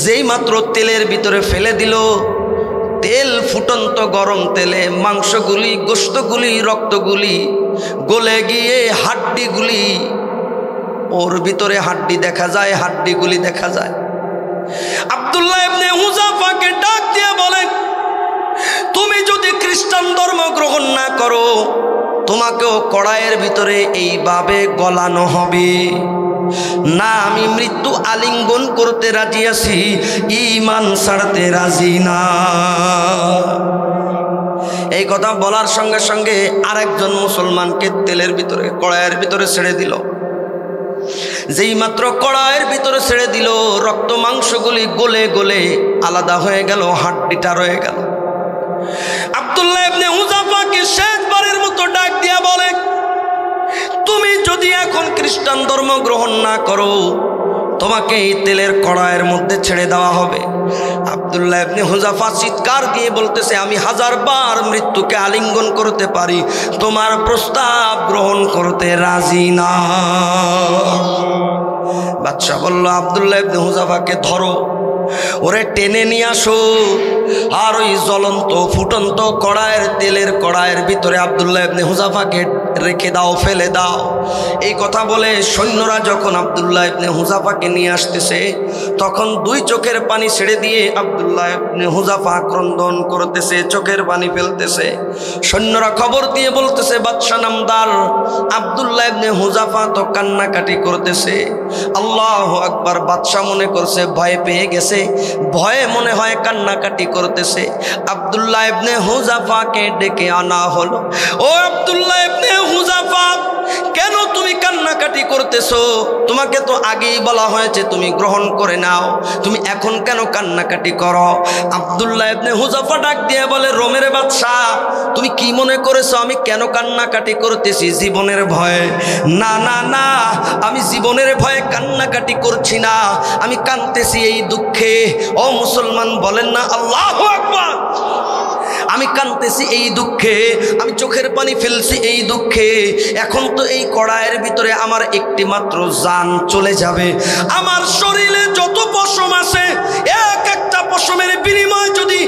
যেই মাত্র তেলের ভিতরে ফেলে দিল, তেল ফুটন্ত গরম তেলে মাংসগুলি, গোশতগুলি, রক্তগুলি গলে গিয়ে হাড্ডিগুলি, ওর ভিতরে হাড্ডি দেখা যায়, হাড্ডিগুলি দেখা যায়। আব্দুল্লাহ ইবনে হুযাফাকে ডাক দিয়ে বলেন, তুমি যদি খ্রিস্টান ধর্ম গ্রহণ না করো, তোমাকেও কড়াইয়ের ভিতরে এইভাবে গলানো হবে। না, আমি মৃত্যু আলিঙ্গন করতে রাজি আছি, ঈমান ছাড়তে রাজি না। এই কথা বলার সঙ্গে সঙ্গে আরেকজন মুসলমানকে তেলের ভিতরে, কড়াইয়ের ভিতরে ছেড়ে দিল। যেই মাত্র কড়াইয়ের ভিতরে ছেড়ে দিল, রক্ত মাংসগুলি গলে গলে আলাদা হয়ে গেল, হাড্ডিটা রয়ে গেল। আব্দুল্লাহ ইবনে হুযাফাকে শেষবারের মতো ডাক দিয়া বলে, তুমি যদি এখন খ্রিস্টান ধর্ম গ্রহণ না করো, তোমাকে এই তেলের কড়াইয়ের মধ্যে ছেড়ে দেওয়া হবে। আব্দুল্লাহ ইবনে হুযাফা চিৎকার দিয়ে বলতেছে, আমি 1000 বার মৃত্যুকে আলিঙ্গন করতে পারি, তোমার প্রস্তাব গ্রহণ করতে রাজি না। বাদশা বলল, আব্দুল্লাহ ইবনে হুযাফাকে ধরো, ওরে টেনে নিয়ে আসো, আর ওই জ্বলন্ত ফুটন্ত কড়াইয়ের তেলের কড়াইয়ের ভিতরে আব্দুল্লাহ ইবনে হুযাফাকে রেখে দাও, ফেলে দাও। এই কথা বলে সৈন্যরা যখন আব্দুল্লাহ ইবনে হুযাফাকে নিয়ে আসতেছে, তখন দুই চোখের পানি ছেড়ে দিয়ে আব্দুল্লাহ ইবনে হুযাফা ক্রন্দন করতেছে, চোখের পানি ফেলতেছে। সৈন্যরা খবর দিয়ে বলতেছে, বাদশা নামদার আব্দুল্লাহ ইবনে হুযাফা তো কান্নাকাটি করতেছে। আল্লাহু আকবার। বাদশা মনে করছে ভয় পেয়ে গেছে, ভয়ে মনে হয় কান্নাকাটি করতেছে। আব্দুল্লাহ ইবনে হুযাফাকে ডেকে আনা হলো। ও আব্দুল্লাহ ইবনে হুযাফা, কেন তুমি কান্নাকাটি করতেছো? তোমাকে তো আগেই বলা হয়েছে তুমি গ্রহণ করে নাও, তুমি এখন কেন কান্নাকাটি করো? আব্দুল্লাহ ইবনে হুযাফা ডাক দিয়ে বলে, রোমের বাদশা, তুমি কি মনে করেছো আমি কেন কান্নাকাটি করতেছি? জীবনের ভয়ে? না না না, আমি জীবনের ভয়ে কান্নাকাটি করছি না, আমি কাঁদতেছি এই দুঃখে। ও মুসলমান, বলেন না আল্লাহু আকবার। আমি কাঁদতেছি এই দুঃখে, আমি চোখের পানি ফেলছি এই দুঃখে। এখন তো এই কড়াইয়ের ভিতরে আমার একটি মাত্র জান চলে যাবে। আমার শরীরে যত পশম আছে, এক একটা পশমের বিনিময়ে যদি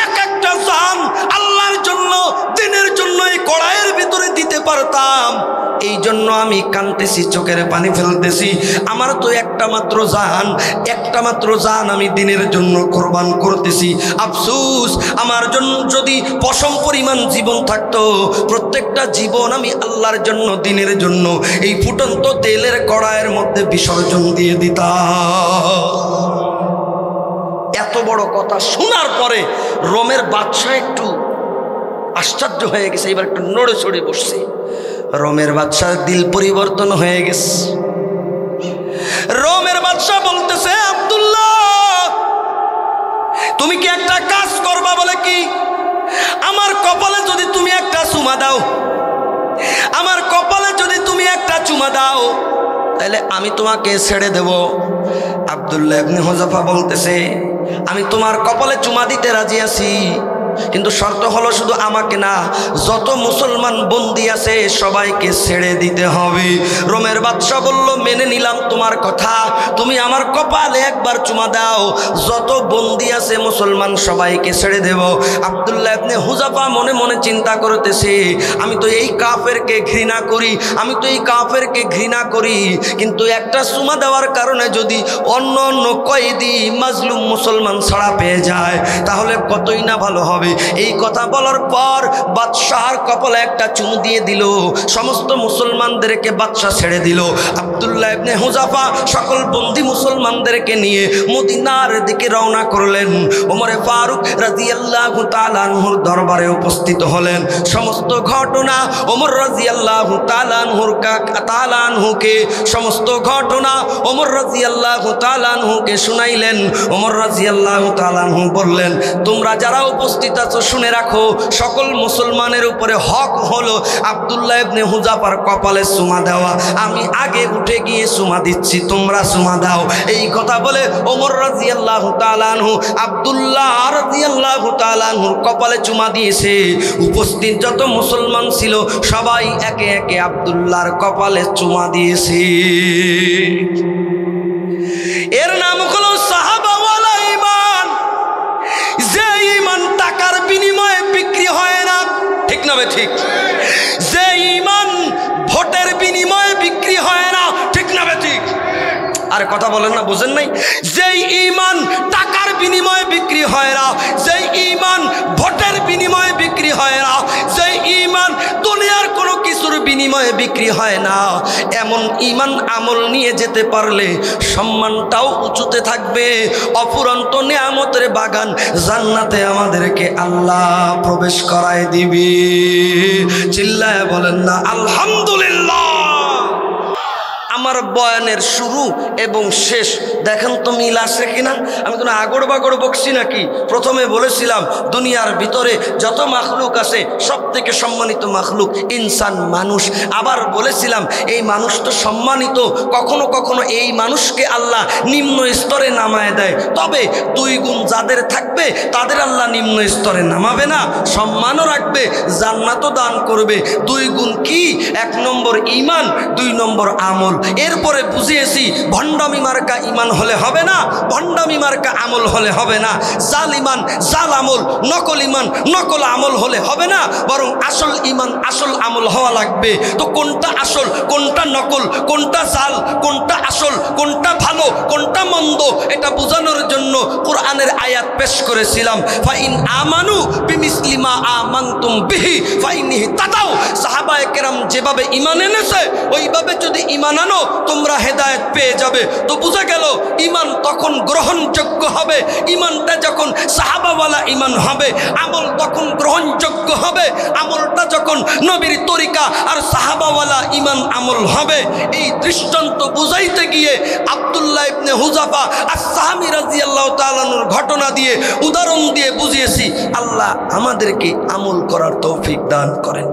এক একটা জান আল্লাহর জন্য, দিনের জন্য এই কড়াইয়ের ভিতরে দিতে পারতাম, এই জন্য আমি কাঁদতেছি, চোখের পানি ফেলতেছি। আমার তো একটা মাত্র জান আমি দিনের জন্য কোরবান করতেছি। আফসোস, আমার জন্য যদি পশম পরিমাণ জীবন থাকতো, প্রত্যেকটা জীবন আমি আল্লাহর জন্য, দিনের জন্য এই ফুটন্ত তেলের কড়াইয়ের মধ্যে বিসর্জন দিয়ে দিতাম। এত বড় কথা শোনার পরে রোমের বাদশাহ একটু আশ্চর্য হয়ে গেছে, এবার একটু নড়ে চড়ে বসছে। রোমের বাদশার দিল পরিবর্তন হয়ে গেছে। রোমের বাদশাহ বলতেছে, আব্দুল্লাহ তুমি কি একটা কাজ করবা? বলে কি? আমার কপালে যদি তুমি একটা চুমা দাও, আমার কপালে যদি তুমি একটা চুমা দাও, তাহলে আমি তোমাকে ছেড়ে দেব। আব্দুল্লাহ ইবনে হুযাফা বলতেছে, আমি তোমার কপালে চুমা দিতে রাজি আছি, কিন্তু শর্ত হলো শুধু আমাকে না, যত মুসলমান বন্দী আছে সবাইকে ছেড়ে দিতে হবে। রোমের বাদশা বলল, মেনে নিলাম তোমার কথা, তুমি আমার কপালে একবার চুমা দাও, যত বন্দী আছে মুসলমান সবাইকে ছেড়ে দেব। আব্দুল্লাহ ইবনে হুযাফা মনে মনে চিন্তা করতেছে, আমি তো এই কাফেরকে ঘৃণা করি, আমি তো এই কাফেরকে ঘৃণা করি, কিন্তু একটা চুমা দেওয়ার কারণে যদি অন্য অন্য কয়েদি মাজলুম মুসলমান ছাড়া পেয়ে যায়, তাহলে কতই না ভালো হবে। এই কথা বলার পর বাদশাহর কপালে একটা চুমু দিয়ে দিল, সমস্ত মুসলমানদেরকে বাদশাহ ছেড়ে দিল। আব্দুল্লাহ ইবনে হুযাফা সকল বন্দী মুসলমানদেরকে নিয়ে মদিনার দিকে রওনা করলেন। ওমরে ফারুক রাদিয়াল্লাহু তাআলা আনহুর দরবারে উপস্থিত হলেন। সমস্ত ঘটনা ওমর রাদিয়াল্লাহু তাআলা আনহুকে সমস্ত ঘটনা ওমর রাদিয়াল্লাহু তাআলা আনহুকে শুনাইলেন। ওমর রাদিয়াল্লাহু তাআলা আনহু বললেন, তোমরা যারা উপস্থিত আছো শুনে রাখো, সকল মুসলমানের উপরে হক হলো আব্দুল্লাহ ইবনে হুযাফার কপালে চুমা দেওয়া। আমি আগে উঠে গিয়ে চুমা দিচ্ছি, তোমরা চুমা দাও। এই কথা বলে ওমর রাদিয়াল্লাহু তাআলা আনহু আব্দুল্লাহ রাদিয়াল্লাহু তাআলা আনহুর কপালে চুমা দিয়েছে। উপস্থিত যত মুসলমান ছিল সবাই একে একে আব্দুল্লাহর কপালে চুমা দিয়েছে। এর নাম হলো সাহাবাওয়ালা ঈমান। যে ঈমান টাকার বিনিময়ে বিক্রি হয় না, ঠিক না বে ঠিক? যে ঈমান ভোটের বিনিময়ে বিক্রি হয় না, ঠিক না বে ঠিক? আরে কথা বলেন না, বুঝেন নাই? যেই ঈমান টাকার বিনিময়ে বিক্রি হয় না, যেই ঈমান ভোটের বিনিময়ে বিক্রি হয় না, যেই ঈমান দুনিয়ার কোনো কিছুর বিনিময়ে বিক্রি হয় না, এমন ঈমান আমল নিয়ে যেতে পারলে সম্মানটাও উঁচুতে থাকবে। অফুরন্ত নিয়ামতের বাগান জান্নাতে আমাদেরকে আল্লাহ প্রবেশ করায় দিবি। চিল্লায় বলেন না আলহামদুলিল্লাহ। আমার বয়ানের শুরু এবং শেষ দেখেন তো মিল আছে কিনা? আমি কোনো আগড় বাগড় বকছি নাকি? প্রথমে বলেছিলাম দুনিয়ার ভিতরে যত মাখলুক আছে সব থেকে সম্মানিত মাখলুক ইনসান, মানুষ। আবার বলেছিলাম এই মানুষ তো সম্মানিত, কখনো কখনো এই মানুষকে আল্লাহ নিম্ন স্তরে নামায় দেয়, তবে দুই গুণ যাদের থাকবে তাদের আল্লাহ নিম্ন স্তরে নামাবে না, সম্মানও রাখবে, জান্নাতও দান করবে। দুই গুণ কি? 1 নম্বর ঈমান, 2 নম্বর আমল। এরপরে বুঝিয়েছি ভণ্ডামি মার্কা ঈমান হলে হবে না, ভণ্ডামি মার্কা আমল হলে হবে না, জাল ঈমান জাল আমল, নকল ঈমান নকল আমল হলে হবে না, বরং আসল ঈমান আসল আমল হওয়া লাগবে। তো কোনটা আসল কোনটা নকল, কোনটা জাল কোনটা আসল, কোনটা ভালো কোনটা মন্দ, এটা বোঝানোর জন্য কোরআনের আয়াত পেশ করেছিলাম। ফাইন আমানু বিমিসলি মা আমানতুম বিহি ফাইনিহি তাতাও। সাহাবায়ে কেরাম যেভাবে ঈমান এনেছে ওইভাবে যদি ঈমান আনো তোমরা হেদায়েত পেয়ে যাবে। তো বুঝা গেল ঈমান তখন গ্রহণযোগ্য হবে, ঈমানটা যখন সাহাবাওয়ালা ঈমান হবে, আমল তখন গ্রহণযোগ্য হবে, আমলটা যখন নবীর তরিকা আর সাহাবাওয়ালা ঈমান আমল হবে। এই দৃষ্টান্ত বুঝাইতে গিয়ে আব্দুল্লাহ ইবনে হুযাফা আস-সাহামী রাদিয়াল্লাহু তাআলা আনহুর ঘটনা দিয়ে উদাহরণ দিয়ে বুঝিয়েছি। আল্লাহ আমাদেরকে আমল করার তৌফিক দান করেন,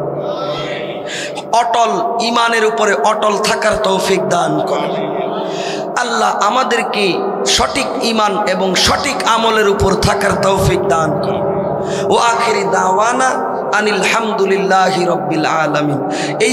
অটল ঈমানের উপরে অটল থাকার তৌফিক দান করেন। আল্লাহ আমাদেরকে সঠিক ঈমান এবং সঠিক আমলের উপর থাকার তৌফিক দান করেন। ও আখিরি দাওয়ানা আনিল হামদুলিল্লাহি রাব্বিল আলামিন। এই